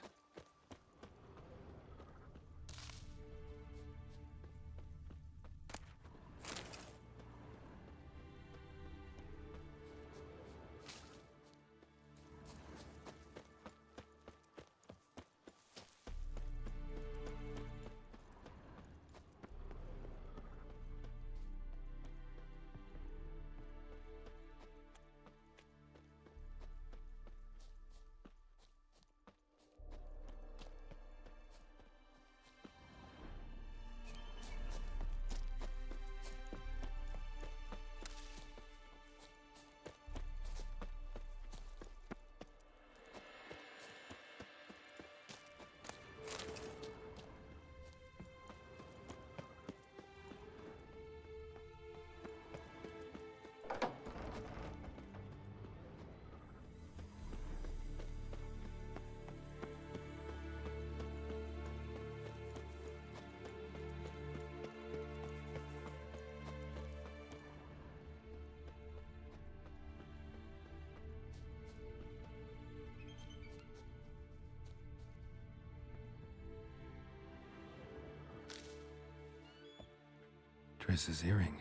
Triss's earring.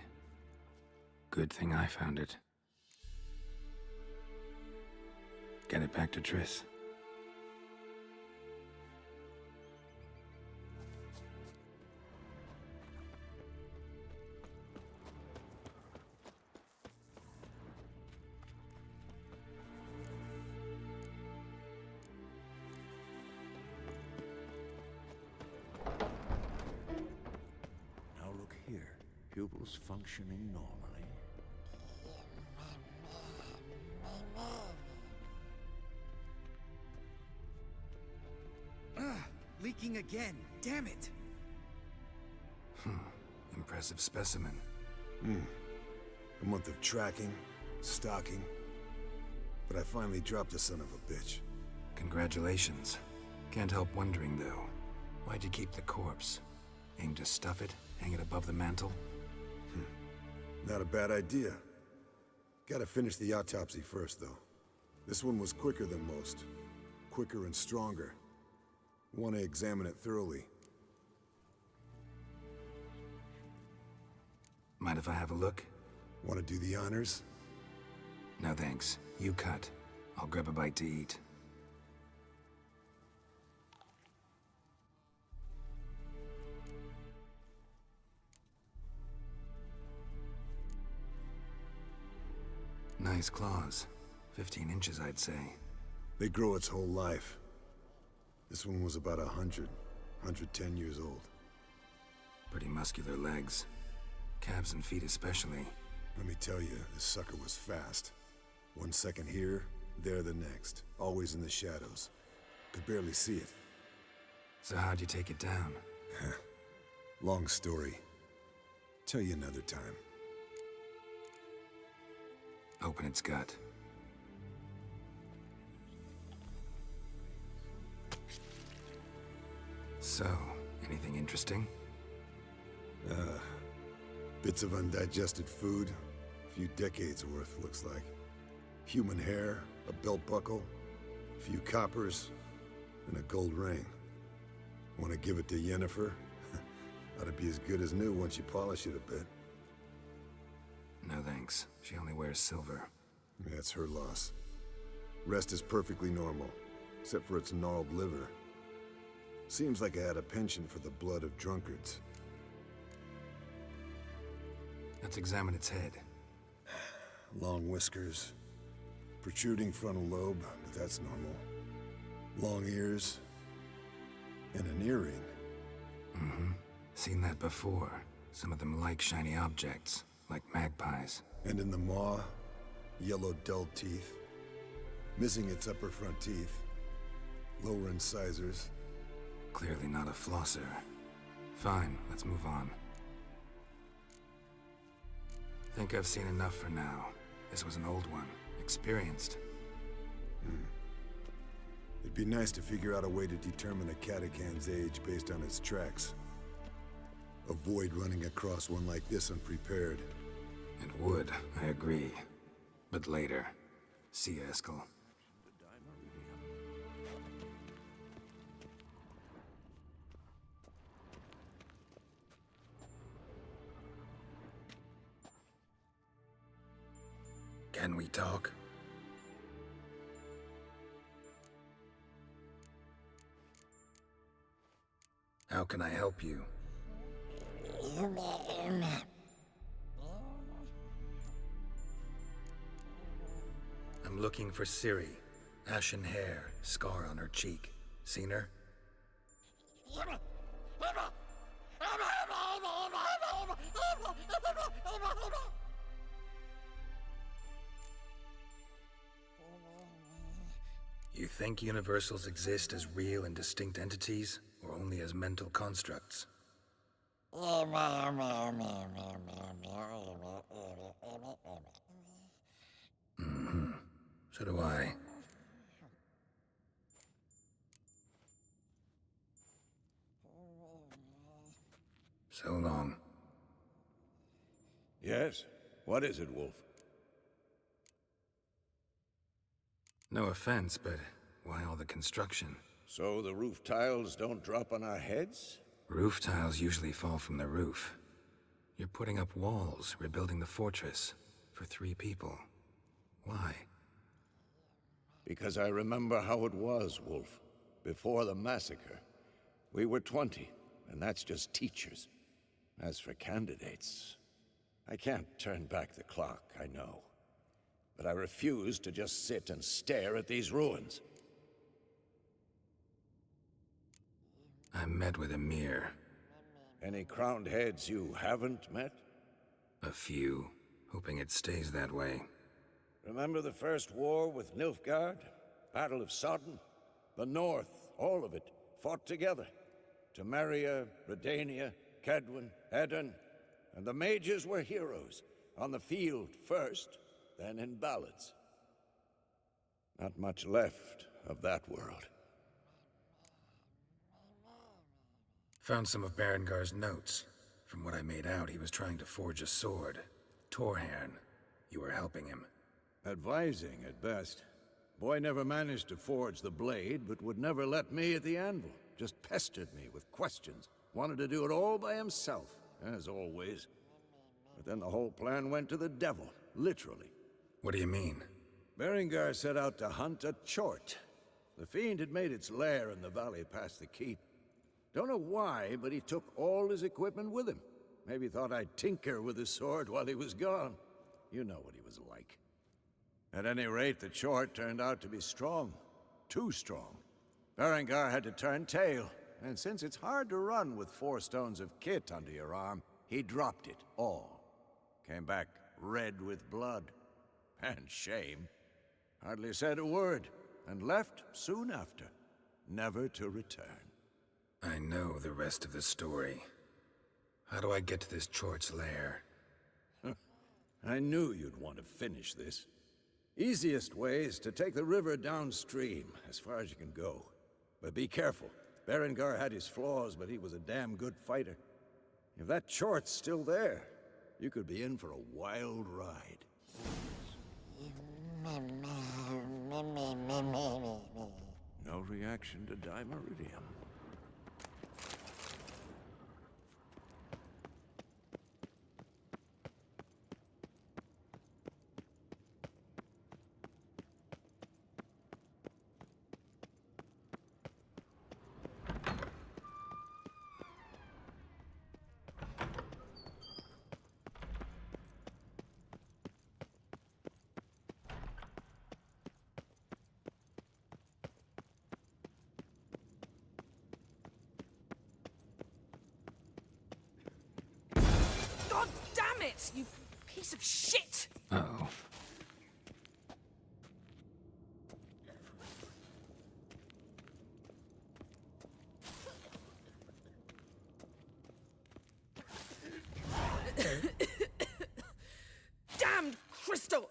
Good thing I found it. Get it back to Triss. Now look here. Pupils functioning normally. Leaking again. Damn it. Impressive specimen. A month of tracking, stalking. But I finally dropped the son of a bitch. Congratulations. Can't help wondering, though. Why'd you keep the corpse? Aim to stuff it? Hang it above the mantle? Not a bad idea. Gotta finish the autopsy first, though. This one was quicker than most. Quicker and stronger. Want to examine it thoroughly. Mind if I have a look? Want to do the honors? No thanks. You cut. I'll grab a bite to eat. Nice claws. 15 inches, I'd say. They grow its whole life. This one was about 110 years old. Pretty muscular legs. Calves and feet especially. Let me tell you, this sucker was fast. 1 second here, there the next. Always in the shadows. Could barely see it. So how'd you take it down? Long story. Tell you another time. Open its gut. So, anything interesting? Bits of undigested food. A few decades worth, looks like. Human hair, a belt buckle, a few coppers, and a gold ring. Want to give it to Yennefer? Ought to be as good as new once you polish it a bit. No thanks. She only wears silver. Yeah, it's her loss. Rest is perfectly normal, except for its gnarled liver. Seems like I had a penchant for the blood of drunkards. Let's examine its head. Long whiskers. Protruding frontal lobe, but that's normal. Long ears. And an earring. Seen that before. Some of them like shiny objects, like magpies. And in the maw, yellow dull teeth. Missing its upper front teeth. Lower incisors. Clearly not a flosser. Fine, let's move on. Think I've seen enough for now. This was an old one. Experienced. It'd be nice to figure out a way to determine a catacan's age based on its tracks. Avoid running across one like this unprepared. It would, I agree. But later. See you, Eskel. Can we talk? How can I help you? I'm looking for Ciri. Ashen hair, scar on her cheek. Seen her? You think universals exist as real and distinct entities, or only as mental constructs? Mm-hmm. So do I. So long. Yes? What is it, Wolf? No offense, but why all the construction? So the roof tiles don't drop on our heads? Roof tiles usually fall from the roof. You're putting up walls, rebuilding the fortress, for 3 people. Why? Because I remember how it was, Wolf. Before the massacre. We were 20, and that's just teachers. As for candidates, I can't turn back the clock, I know. But I refuse to just sit and stare at these ruins. I met with Emir. Any crowned heads you haven't met? A few, hoping it stays that way. Remember the first war with Nilfgaard? Battle of Sodden? The North, all of it, fought together. Temeria, Redania, Kedwen, Edirn, and the mages were heroes. On the field first, then in ballads. Not much left of that world. Found some of Berengar's notes. From what I made out, he was trying to forge a sword. Torhern. You were helping him. Advising, at best. Boy never managed to forge the blade, but would never let me at the anvil. Just pestered me with questions. Wanted to do it all by himself, as always. But then the whole plan went to the devil, literally. What do you mean? Berengar set out to hunt a chort. The fiend had made its lair in the valley past the keep. Don't know why, but he took all his equipment with him. Maybe thought I'd tinker with his sword while he was gone. You know what he was like. At any rate, the chort turned out to be strong. Too strong. Berengar had to turn tail, and since it's hard to run with 4 stones of kit under your arm, he dropped it all. Came back red with blood. And shame. Hardly said a word, and left soon after, never to return. I know the rest of the story. How do I get to this chort's lair? I knew you'd want to finish this. Easiest way is to take the river downstream, as far as you can go. But be careful. Berengar had his flaws, but he was a damn good fighter. If that chort's still there, you could be in for a wild ride. No reaction to dimeridium. God damn it, you piece of shit! Uh-oh. Damned crystal!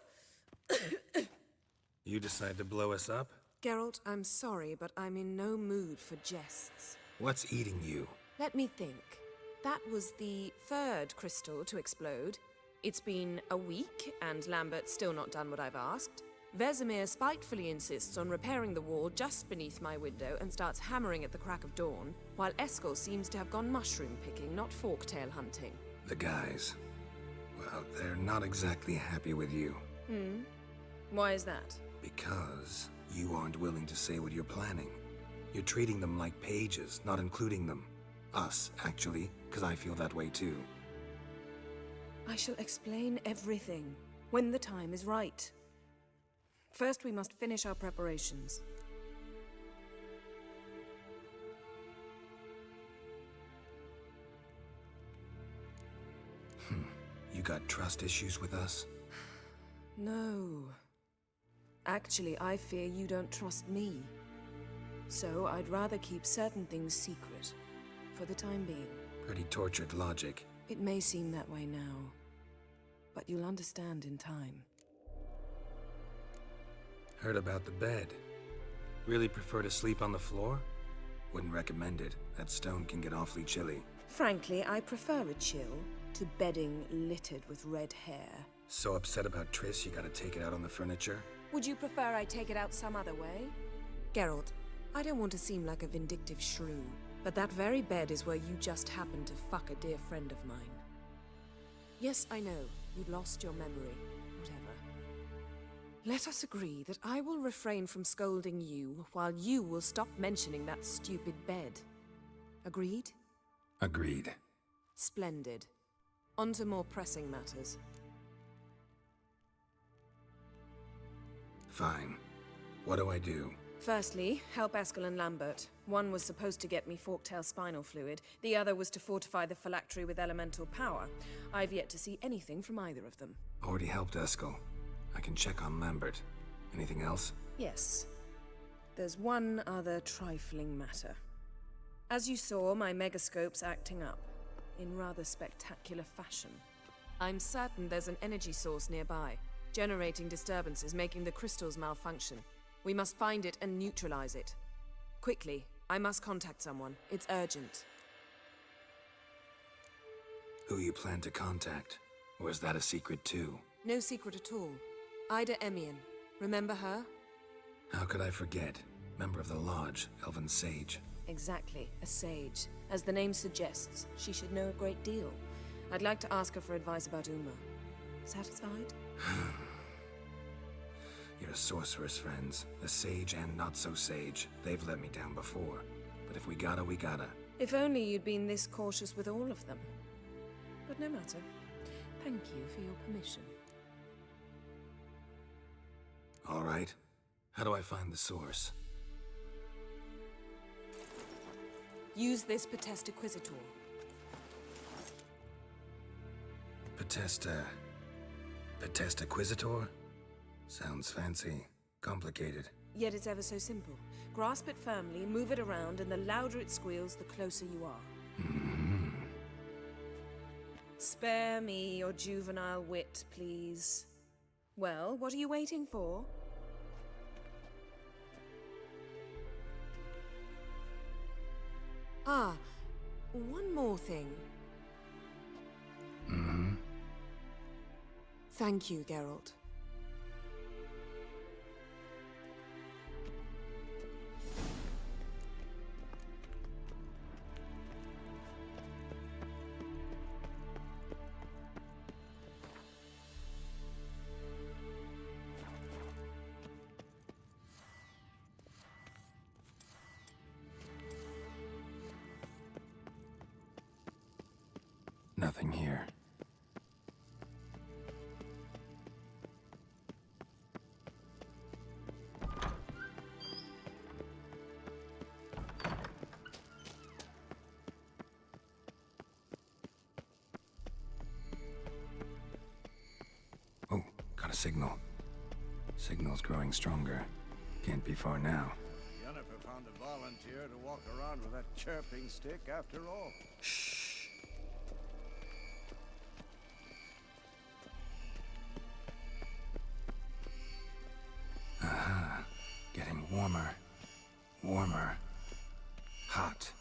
You decide to blow us up? Geralt, I'm sorry, but I'm in no mood for jests. What's eating you? Let me think. That was the third crystal to explode. It's been a week, and Lambert's still not done what I've asked. Vesemir spitefully insists on repairing the wall just beneath my window and starts hammering at the crack of dawn, while Eskel seems to have gone mushroom picking, not forktail hunting. The guys. Well, they're not exactly happy with you. Why is that? Because you aren't willing to say what you're planning. You're treating them like pages, not including them. Us, actually, because I feel that way too. I shall explain everything when the time is right. First, we must finish our preparations. You got trust issues with us? No. Actually, I fear you don't trust me. So I'd rather keep certain things secret, for the time being. Pretty tortured logic. It may seem that way now, but you'll understand in time. Heard about the bed. Really prefer to sleep on the floor? Wouldn't recommend it. That stone can get awfully chilly. Frankly, I prefer a chill to bedding littered with red hair. So upset about Triss, you gotta take it out on the furniture? Would you prefer I take it out some other way? Geralt, I don't want to seem like a vindictive shrew, but that very bed is where you just happened to fuck a dear friend of mine. Yes, I know, you'd lost your memory. Whatever. Let us agree that I will refrain from scolding you, while you will stop mentioning that stupid bed. Agreed? Agreed. Splendid. On to more pressing matters. Fine. What do I do? Firstly, help Eskel and Lambert. One was supposed to get me forktail spinal fluid, the other was to fortify the phylactery with elemental power. I've yet to see anything from either of them. Already helped Eskel. I can check on Lambert. Anything else? Yes. There's one other trifling matter. As you saw, my megascope's acting up, in rather spectacular fashion. I'm certain there's an energy source nearby, generating disturbances, making the crystals malfunction. We must find it and neutralize it. Quickly, I must contact someone. It's urgent. Who you plan to contact? Or is that a secret too? No secret at all. Ida Emian. Remember her? How could I forget? Member of the Lodge, Elven Sage. Exactly, a sage. As the name suggests, she should know a great deal. I'd like to ask her for advice about Uma. Satisfied? Your sorceress friends, the sage and not-so-sage, they've let me down before. But if we gotta, we gotta. If only you'd been this cautious with all of them. But no matter. Thank you for your permission. All right. How do I find the source? Use this Potesta Quisitor. Potesta Quisitor? Sounds fancy. Complicated. Yet it's ever so simple. Grasp it firmly, move it around, and the louder it squeals, the closer you are. Spare me your juvenile wit, please. Well, what are you waiting for? Ah, one more thing. Thank you, Geralt. Nothing here. Oh, got a signal. Signal's growing stronger. Can't be far now. Yennefer found a volunteer to walk around with that chirping stick after all. Shh. Getting warmer. Hot.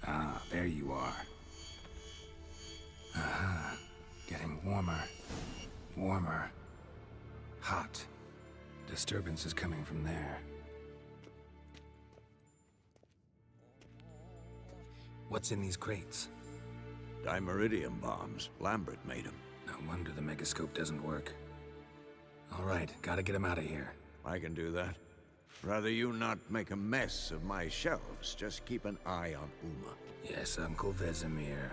Ah, there you are. Ah, getting warmer. Warmer. Hot. Disturbance is coming from there. What's in these crates? Dimeridium bombs. Lambert made them. No wonder the megascope doesn't work. All right, gotta get him out of here. I can do that. Rather you not make a mess of my shelves. Just keep an eye on Uma. Yes, Uncle Vesemir.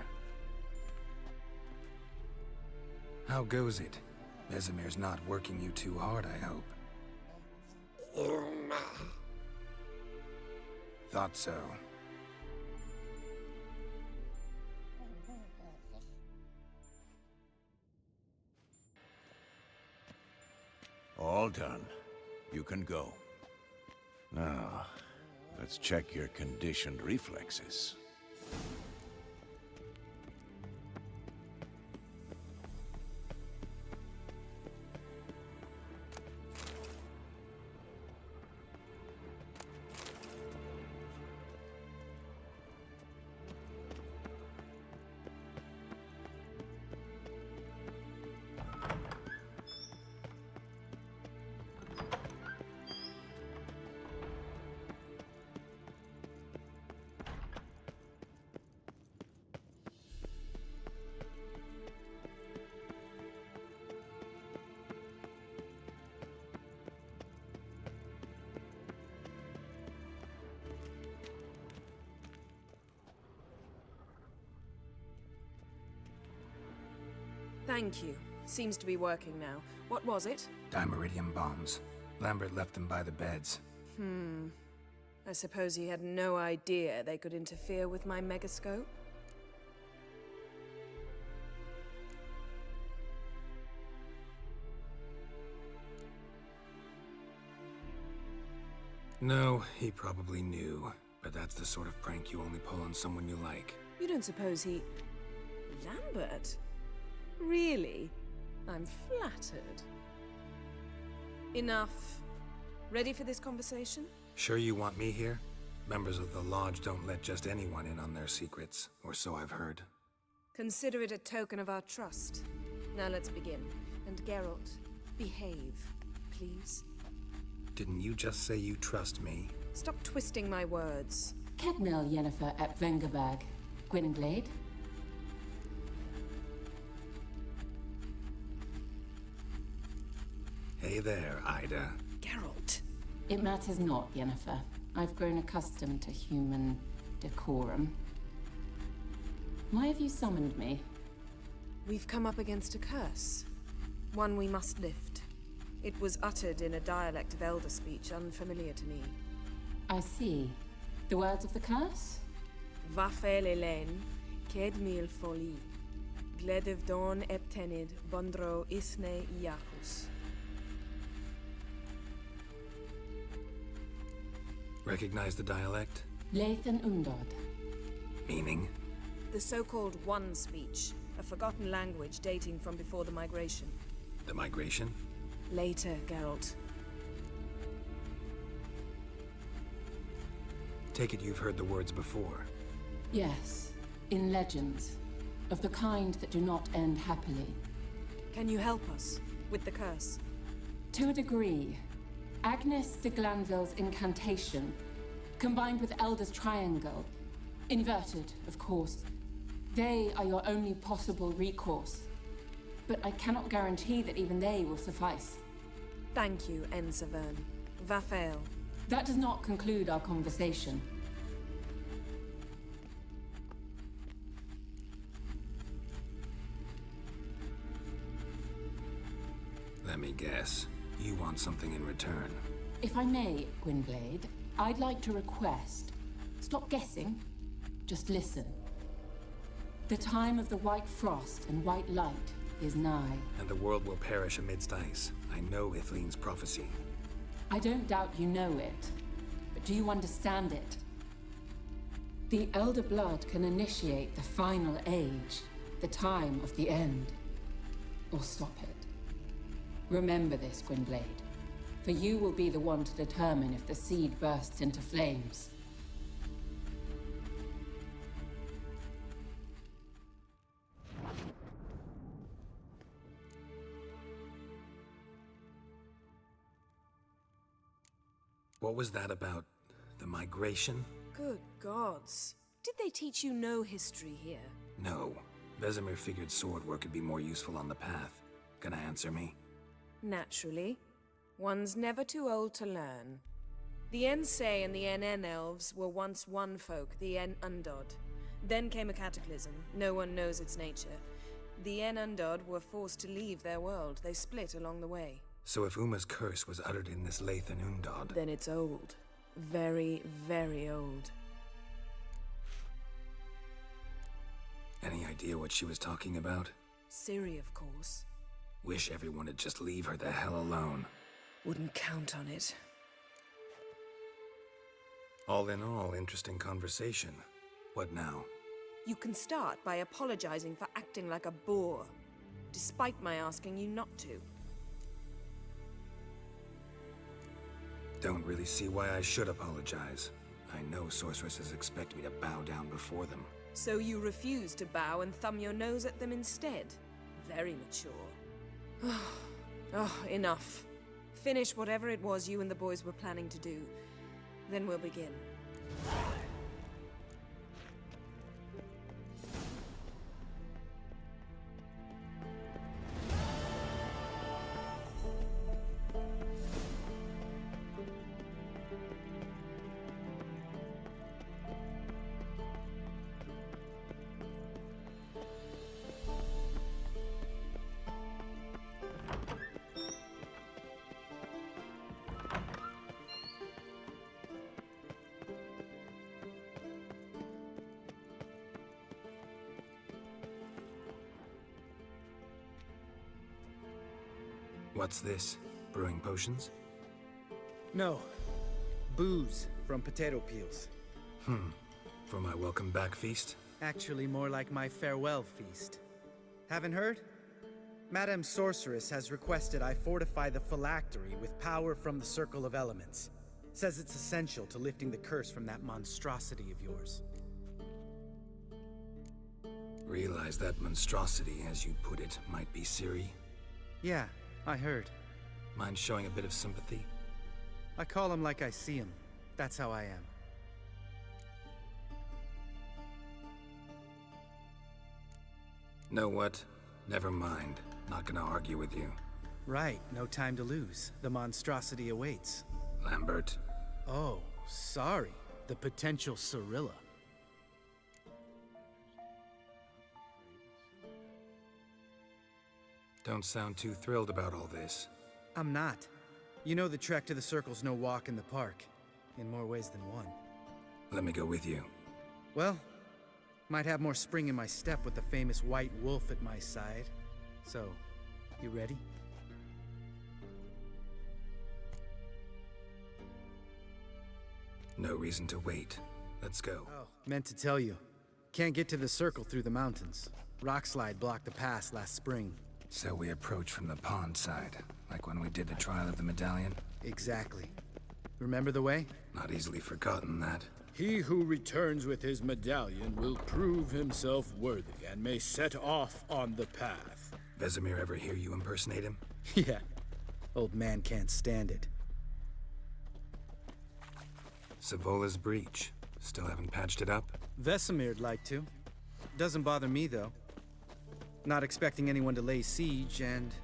How goes it? Vesemir's not working you too hard, I hope. Uma. Thought so. All done. You can go. Now, let's check your conditioned reflexes. Thank you. Seems to be working now. What was it? Dimeridium bombs. Lambert left them by the beds. I suppose he had no idea they could interfere with my megascope? No, he probably knew. But that's the sort of prank you only pull on someone you like. You don't suppose he... Lambert? Really? I'm flattered. Enough. Ready for this conversation? Sure you want me here? Members of the Lodge don't let just anyone in on their secrets, or so I've heard. Consider it a token of our trust. Now let's begin. And Geralt, behave, please. Didn't you just say you trust me? Stop twisting my words. Kednel Yennefer at Vengerberg. Gwynblade? Hey there, Ida. Geralt. It matters not, Yennefer. I've grown accustomed to human decorum. Why have you summoned me? We've come up against a curse. One we must lift. It was uttered in a dialect of Elder speech unfamiliar to me. I see. The words of the curse? Vafel Elen, ked mil foli. Gledev don eptenid, bondro isne iacus. Recognize the dialect? Lathan Undod. Meaning? The so-called One speech, a forgotten language dating from before the migration. The migration? Later, Geralt. Take it you've heard the words before. Yes, in legends. Of the kind that do not end happily. Can you help us with the curse? To a degree. Agnes de Glanville's incantation, combined with Elder's triangle, inverted, of course. They are your only possible recourse. But I cannot guarantee that even they will suffice. Thank you, Ensavern. Vafel. That does not conclude our conversation. me guess. You want something in return. If I may, Gwynblade, I'd like to request. Stop guessing. Just listen. The time of the white frost and white light is nigh. And the world will perish amidst ice. I know Ithleen's prophecy. I don't doubt you know it, but do you understand it? The Elder Blood can initiate the final age, the time of the end, or stop it. Remember this, Gwynblade, for you will be the one to determine if the seed bursts into flames. What was that about? The migration? Good gods. Did they teach you no history here? No. Vesemir figured sword work could be more useful on the path. Gonna answer me? Naturally. One's never too old to learn. The Ensei and the NN elves were once one folk, the En Undod. Then came a cataclysm. No one knows its nature. The En Undod were forced to leave their world. They split along the way. So if Uma's curse was uttered in this Lathan Undod... Then it's old. Very, very old. Any idea what she was talking about? Ciri, of course. Wish everyone would just leave her the hell alone. Wouldn't count on it. All in all, interesting conversation. What now? You can start by apologizing for acting like a boor, despite my asking you not to. Don't really see why I should apologize. I know sorceresses expect me to bow down before them. So you refuse to bow and thumb your nose at them instead? Very mature. Oh, enough. Finish whatever it was you and the boys were planning to do. Then we'll begin. What's this? Brewing potions? No. Booze from potato peels. For my welcome back feast? Actually, more like my farewell feast. Haven't heard? Madame Sorceress has requested I fortify the phylactery with power from the Circle of Elements. Says it's essential to lifting the curse from that monstrosity of yours. Realize that monstrosity, as you put it, might be Ciri? Yeah, I heard. Mind showing a bit of sympathy? I call him like I see him. That's how I am. Know what? Never mind. Not gonna argue with you. Right, no time to lose. The monstrosity awaits. Lambert. Oh, sorry. The potential Cirilla. Don't sound too thrilled about all this. I'm not. You know the trek to the Circle's no walk in the park. In more ways than one. Let me go with you. Well, might have more spring in my step with the famous white wolf at my side. So, you ready? No reason to wait. Let's go. Oh, meant to tell you. Can't get to the Circle through the mountains. Rockslide blocked the pass last spring. So we approach from the pond side, like when we did the trial of the medallion? Exactly. Remember the way? Not easily forgotten, that. He who returns with his medallion will prove himself worthy and may set off on the path. Vesemir ever hear you impersonate him? Yeah. Old man can't stand it. Savola's breach. Still haven't patched it up? Vesemir'd like to. Doesn't bother me, though. Not expecting anyone to lay siege, and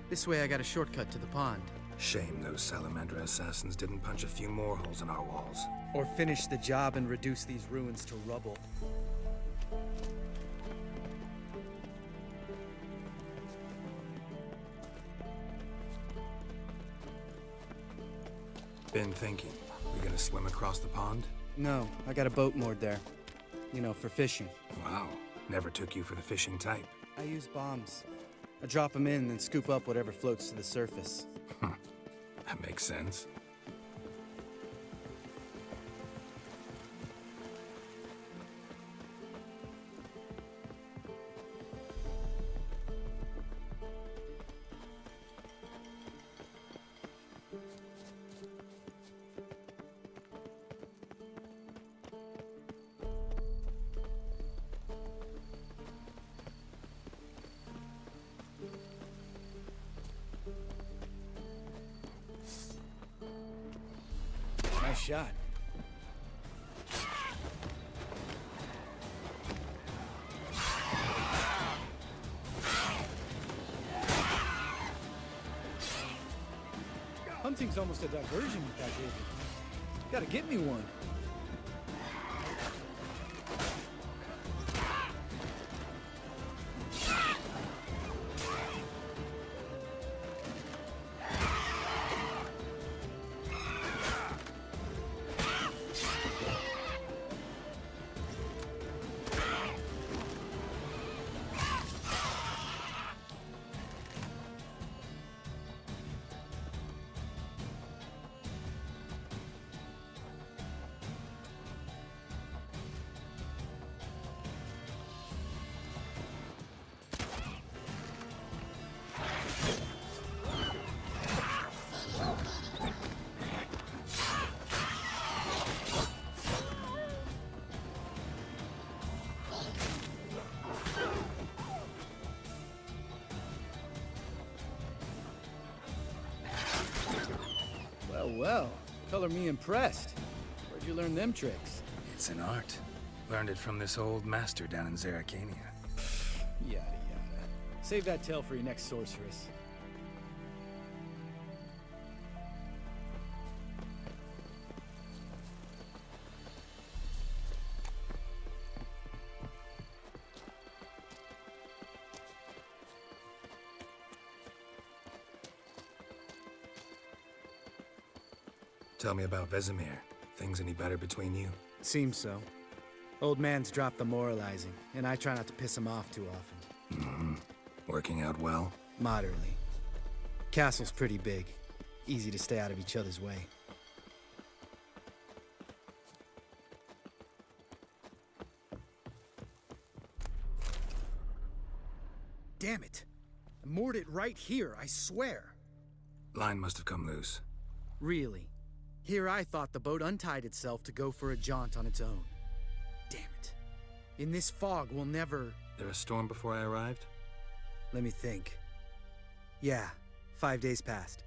this way I got a shortcut to the pond. Shame those Salamandra assassins didn't punch a few more holes in our walls. Or finish the job and reduce these ruins to rubble. Been thinking. We gonna swim across the pond? No, I got a boat moored there. You know, for fishing. Wow. Never took you for the fishing type. I use bombs. I drop them in and then scoop up whatever floats to the surface. That makes sense. Nice shot. Hunting's almost a diversion with that baby. Gotta get me one. Well, color me impressed. Where'd you learn them tricks? It's an art. Learned it from this old master down in Zeracania. Yada yada. Save that tale for your next sorceress. Tell me about Vesemir. Things any better between you? Seems so. Old man's dropped the moralizing, and I try not to piss him off too often. Mm-hmm. Working out well? Moderately. Castle's pretty big. Easy to stay out of each other's way. Damn it! I moored it right here, I swear. Line must have come loose. Really? Here I thought the boat untied itself to go for a jaunt on its own. Damn it. In this fog, we'll never... There a storm before I arrived? Let me think. Yeah, 5 days passed.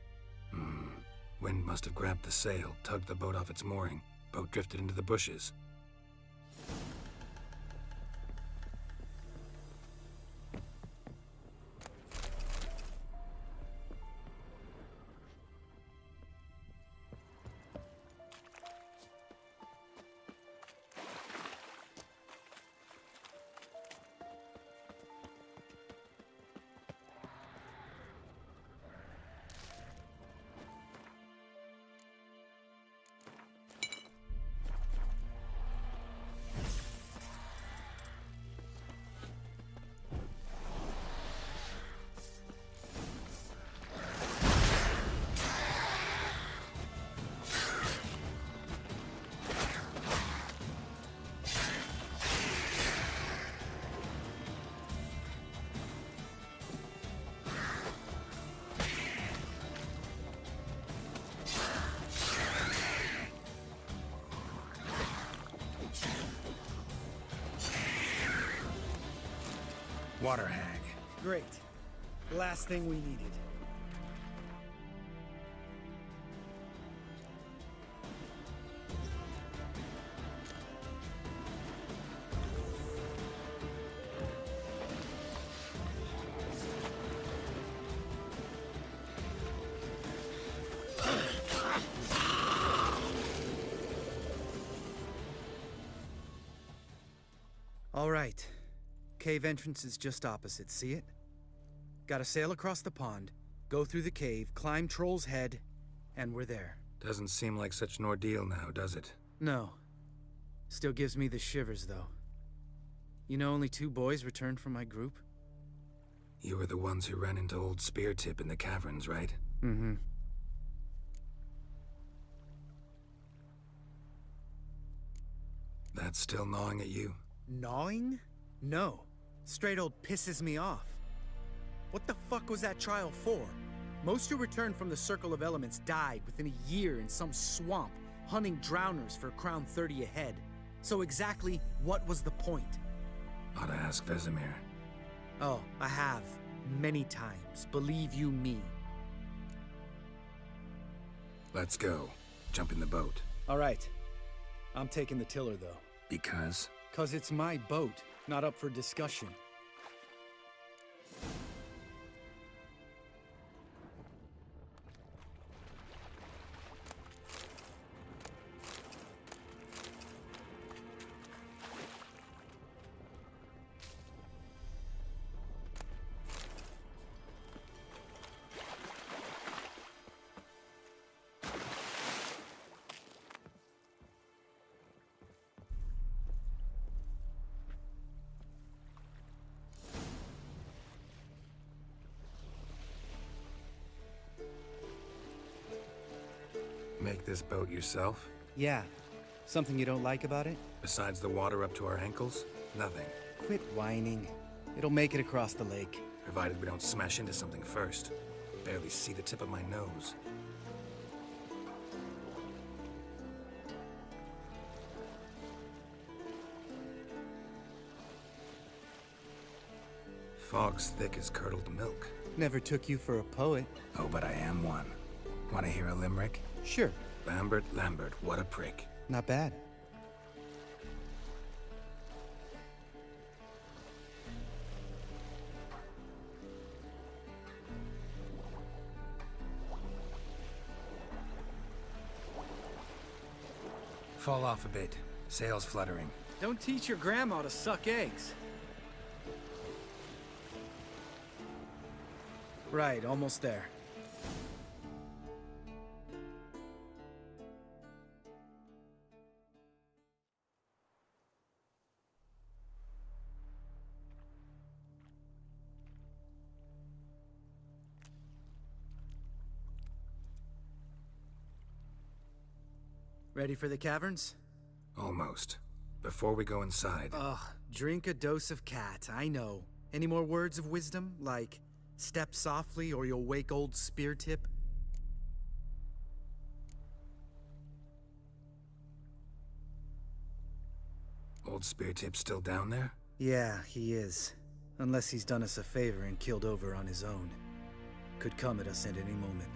Wind must have grabbed the sail, tugged the boat off its mooring. Boat drifted into the bushes. Water hag. Great. Last thing we needed. All right. Cave entrance is just opposite, see it? Gotta sail across the pond, go through the cave, climb Troll's Head, and we're there. Doesn't seem like such an ordeal now, does it? No. Still gives me the shivers, though. You know only 2 boys returned from my group? You were the ones who ran into old Speartip in the caverns, right? Mm-hmm. That's still gnawing at you? Gnawing? No. Straight old pisses me off. What the fuck was that trial for? Most who returned from the Circle of Elements died within a year in some swamp, hunting drowners for a crown 30 a head. So exactly what was the point? Ought to ask Vesemir. Oh, I have. Many times, believe you me. Let's go. Jump in the boat. All right. I'm taking the tiller, though. Because? 'Cause it's my boat, not up for discussion. Make this boat yourself? Yeah. Something you don't like about it? Besides the water up to our ankles? Nothing. Quit whining. It'll make it across the lake. Provided we don't smash into something first. Barely see the tip of my nose. Fog's thick as curdled milk. Never took you for a poet. Oh, but I am one. Want to hear a limerick? Sure. Lambert, Lambert, what a prick. Not bad. Fall off a bit. Sails fluttering. Don't teach your grandma to suck eggs. Right, almost there. Ready for the caverns? Almost. Before we go inside... Ugh, drink a dose of cat, I know. Any more words of wisdom, like, step softly or you'll wake old Speartip? Old Speartip's still down there? Yeah, he is. Unless he's done us a favor and killed over on his own. Could come at us at any moment.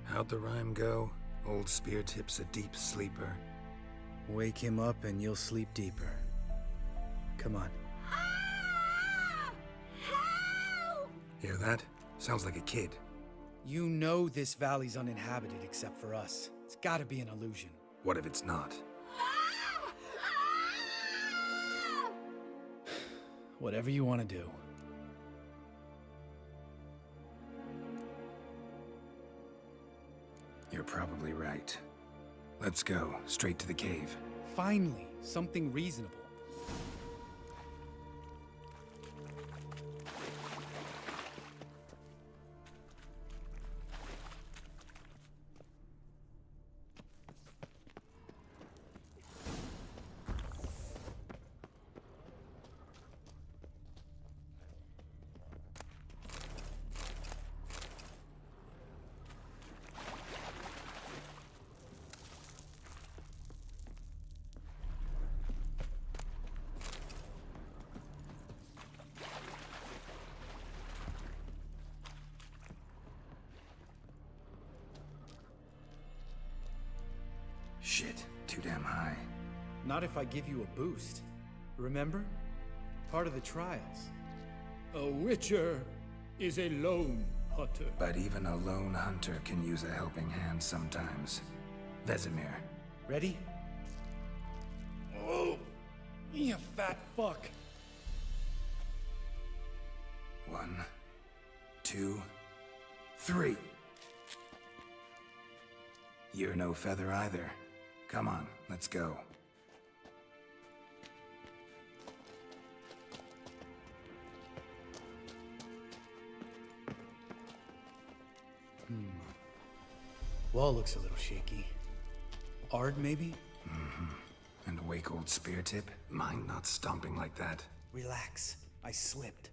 How'd the rhyme go? Old Speartip's a deep sleeper. Wake him up and you'll sleep deeper. Come on. Hear that? Sounds like a kid. You know this valley's uninhabited except for us. It's gotta be an illusion. What if it's not? Whatever you want to do. You're probably right. Let's go, straight to the cave. Finally, something reasonable. Shit, too damn high. Not if I give you a boost. Remember? Part of the trials. A witcher is a lone hunter. But even a lone hunter can use a helping hand sometimes. Vesemir. Ready? Oh, you fat fuck. 1, 2, 3. You're no feather either. Come on, let's go. Wall looks a little shaky. Ard, maybe? And wake old spear tip? Mind not stomping like that. Relax. I slipped.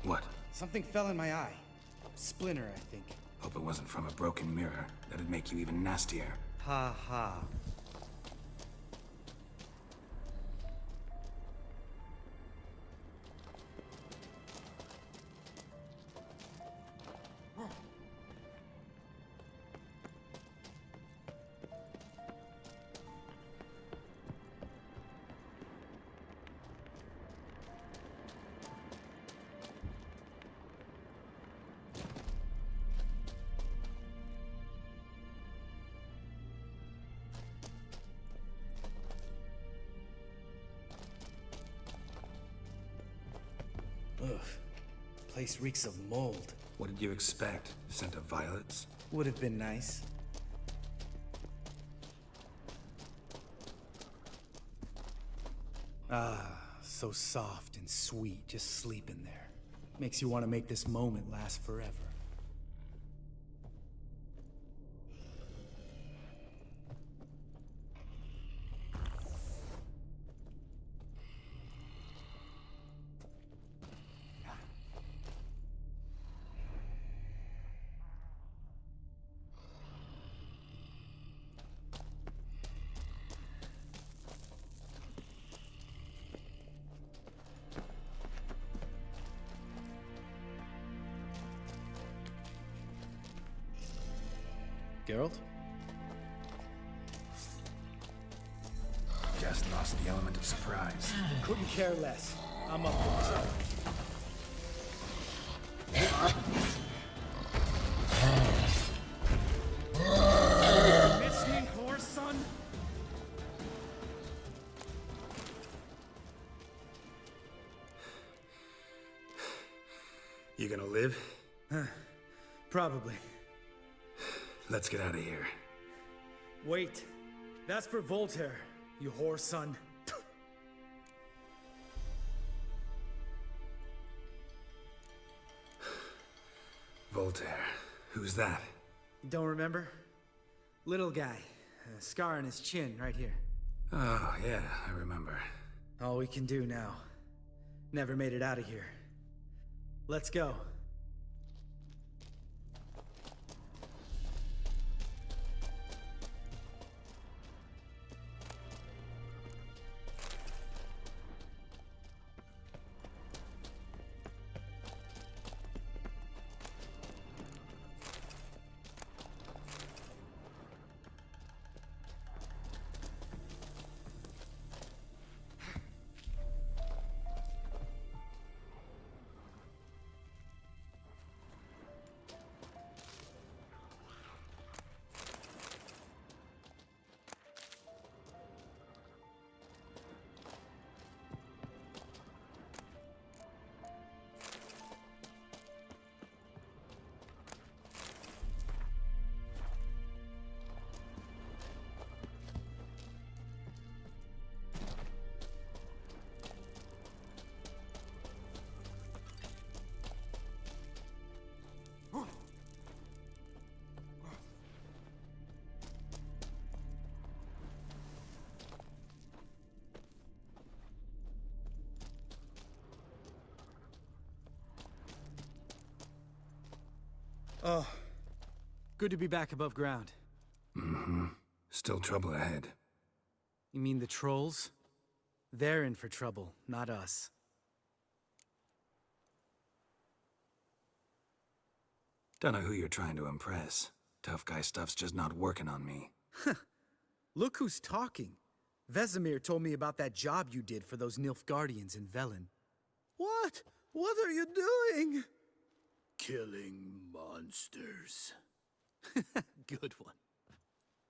What? Something fell in my eye. Splinter, I think. Hope it wasn't from a broken mirror. That'd make you even nastier. Ha ha. Ugh. Place reeks of mold. What did you expect? Scent of violets? Would have been nice. Ah, so soft and sweet, just sleeping there. Makes you want to make this moment last forever. Geralt? Just lost the element of surprise. Couldn't care less. I'm up for this. Miss me, whore son? You gonna live? Probably. Let's get out of here. Wait. That's for Voltaire, you whore son. Voltaire. Who's that? Don't remember? Little guy. A scar on his chin, right here. Oh, yeah, I remember. All we can do now. Never made it out of here. Let's go. Oh, good to be back above ground. Mm-hmm. Still trouble ahead. You mean the trolls? They're in for trouble, not us. Don't know who you're trying to impress. Tough guy stuff's just not working on me. Look who's talking. Vesemir told me about that job you did for those Nilfgaardians in Velen. What? What are you doing? Killing monsters. Good one.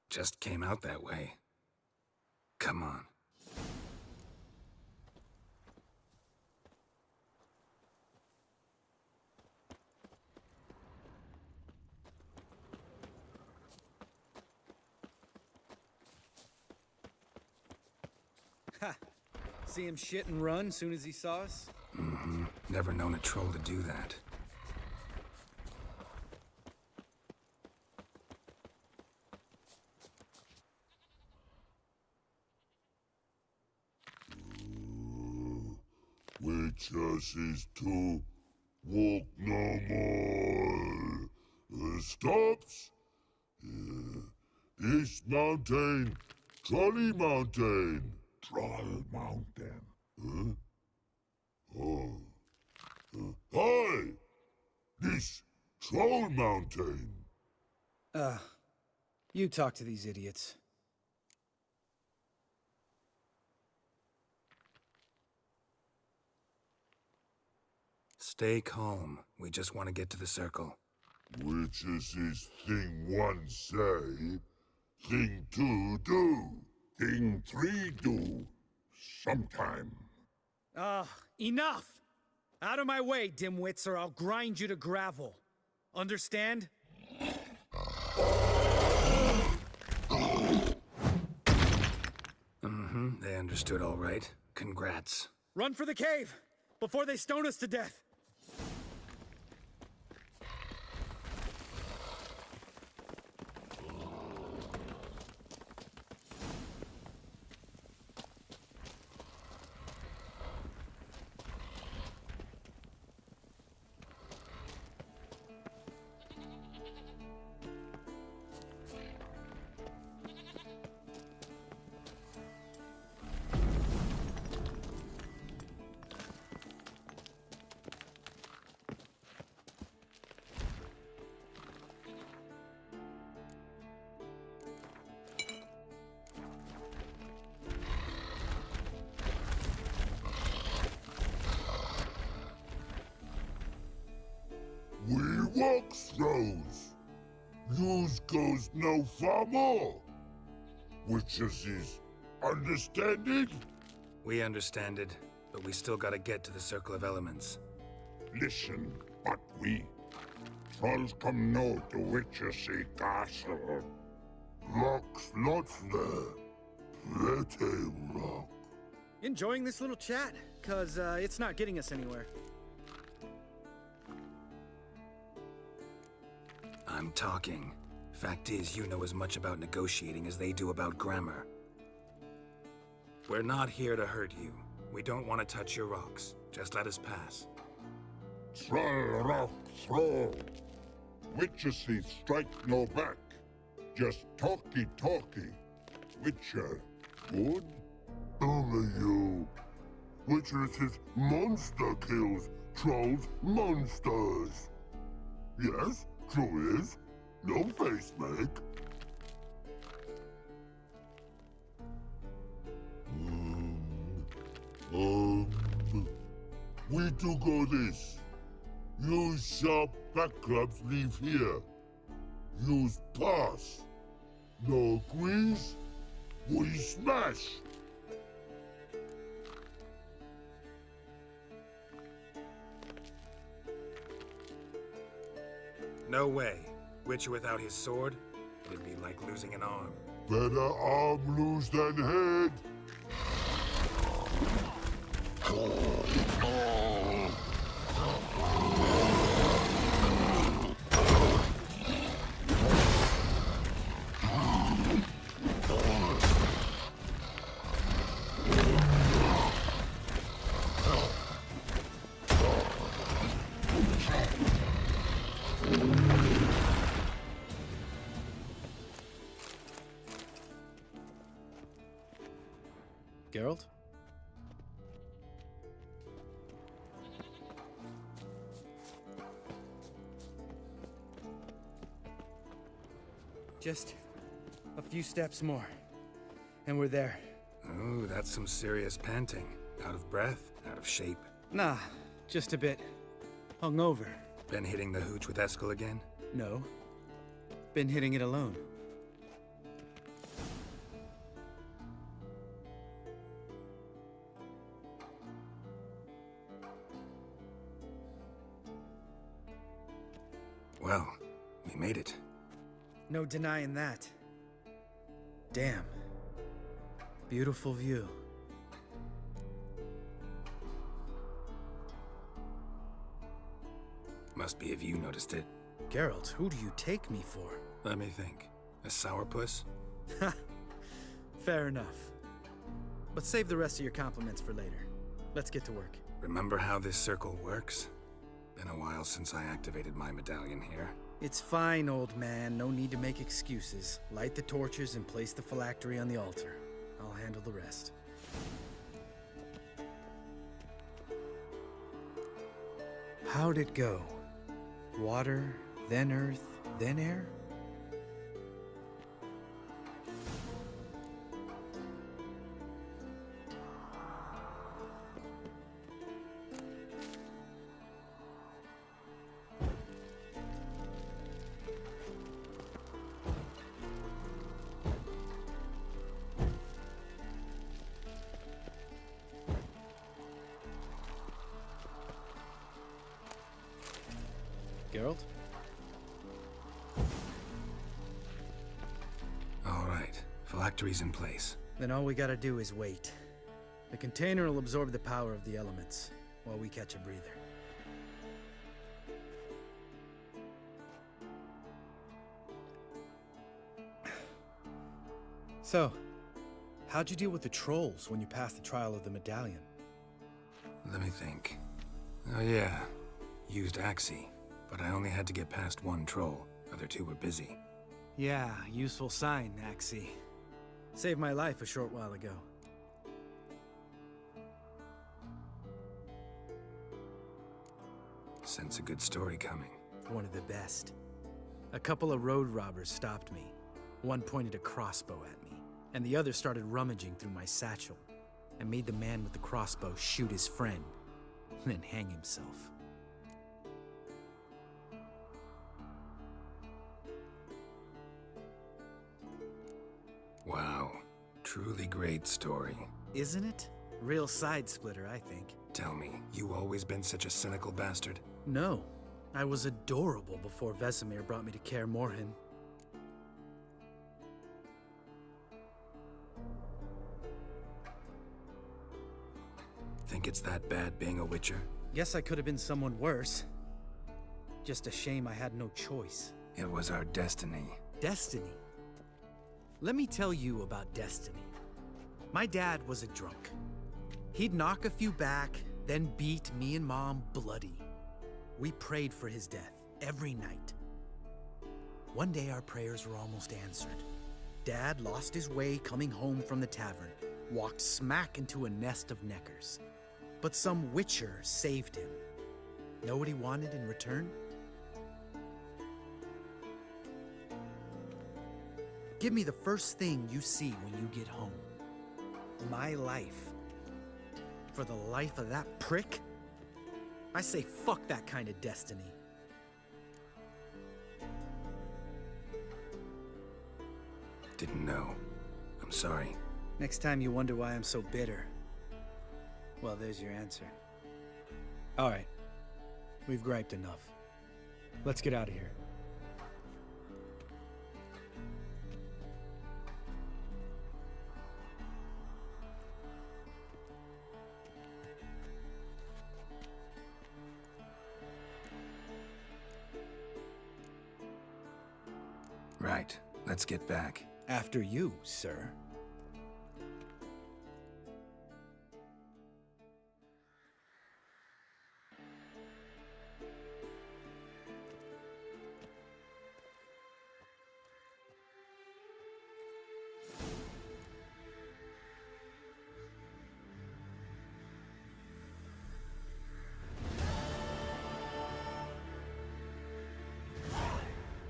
Just came out that way. Come on. Ha! See him shit and run soon as he saw us? Mm-hmm. Never known a troll to do that. Witches is to walk no more. Stops. This mountain, Trolley Mountain. Troll Mountain. Huh? Oh. Hi! This Troll Mountain. You talk to these idiots. Stay calm. We just want to get to the circle. Witches is thing one say, thing two do, thing three do, sometime. Enough! Out of my way, dimwits, or I'll grind you to gravel. Understand? Mm-hmm, they understood all right. Congrats. Run for the cave! Before they stone us to death! We walk throws. Yous goes no far more. Witches is understanding? We understand it, but we still gotta get to the Circle of Elements. Listen, but we trolls come no to Witches castle. Rocks lots there. Pretty rock. Enjoying this little chat? Cause, it's not getting us anywhere. I'm talking. Fact is, you know as much about negotiating as they do about grammar. We're not here to hurt you. We don't want to touch your rocks. Just let us pass. Troll rock throw. Witches strike no back. Just talky. Witcher, good? Only you. Witches is monster kills. Trolls monsters. Yes, true is. No face make. We do go this. Use sharp back clubs leave here. Use pass. No agrees, we smash. No way. Witcher without his sword? It'd be like losing an arm. Better arm lose than head. Geralt? Just a few steps more, and we're there. Ooh, that's some serious panting. Out of breath? Out of shape? Nah, just a bit hungover. Been hitting the hooch with Eskel again? No. Been hitting it alone. Well, we made it. No denying that. Damn. Beautiful view. Must be if you noticed it. Geralt, who do you take me for? Let me think. A sourpuss? Fair enough. But save the rest of your compliments for later. Let's get to work. Remember how this circle works? Been a while since I activated my medallion here. It's fine, old man. No need to make excuses. Light the torches and place the phylactery on the altar. I'll handle the rest. How'd it go? Water, then earth, then air? Geralt? All right. Phylactery's in place. Then all we gotta do is wait. The container will absorb the power of the elements, while we catch a breather. So, how'd you deal with the trolls when you passed the trial of the medallion? Let me think. Oh yeah. Used Axii, but I only had to get past one troll. Other two were busy. Yeah, useful sign, Axii. Saved my life a short while ago. Sense a good story coming. One of the best. A couple of road robbers stopped me. One pointed a crossbow at me, and the other started rummaging through my satchel, and made the man with the crossbow shoot his friend, and then hang himself. Wow. Truly great story. Isn't it? Real side splitter, I think. Tell me, you always been such a cynical bastard? No. I was adorable before Vesemir brought me to Kaer Morhen. Think it's that bad being a witcher? Guess I could have been someone worse. Just a shame I had no choice. It was our destiny. Destiny? Let me tell you about destiny. My dad was a drunk. He'd knock a few back, then beat me and Mom bloody. We prayed for his death every night. One day our prayers were almost answered. Dad lost his way coming home from the tavern, walked smack into a nest of neckers. But some witcher saved him. Know what he wanted in return? Give me the first thing you see when you get home. My life. For the life of that prick? I say fuck that kind of destiny. Didn't know. I'm sorry. Next time you wonder why I'm so bitter, well, there's your answer. All right. We've griped enough. Let's get out of here. Right. Let's get back. After you, sir.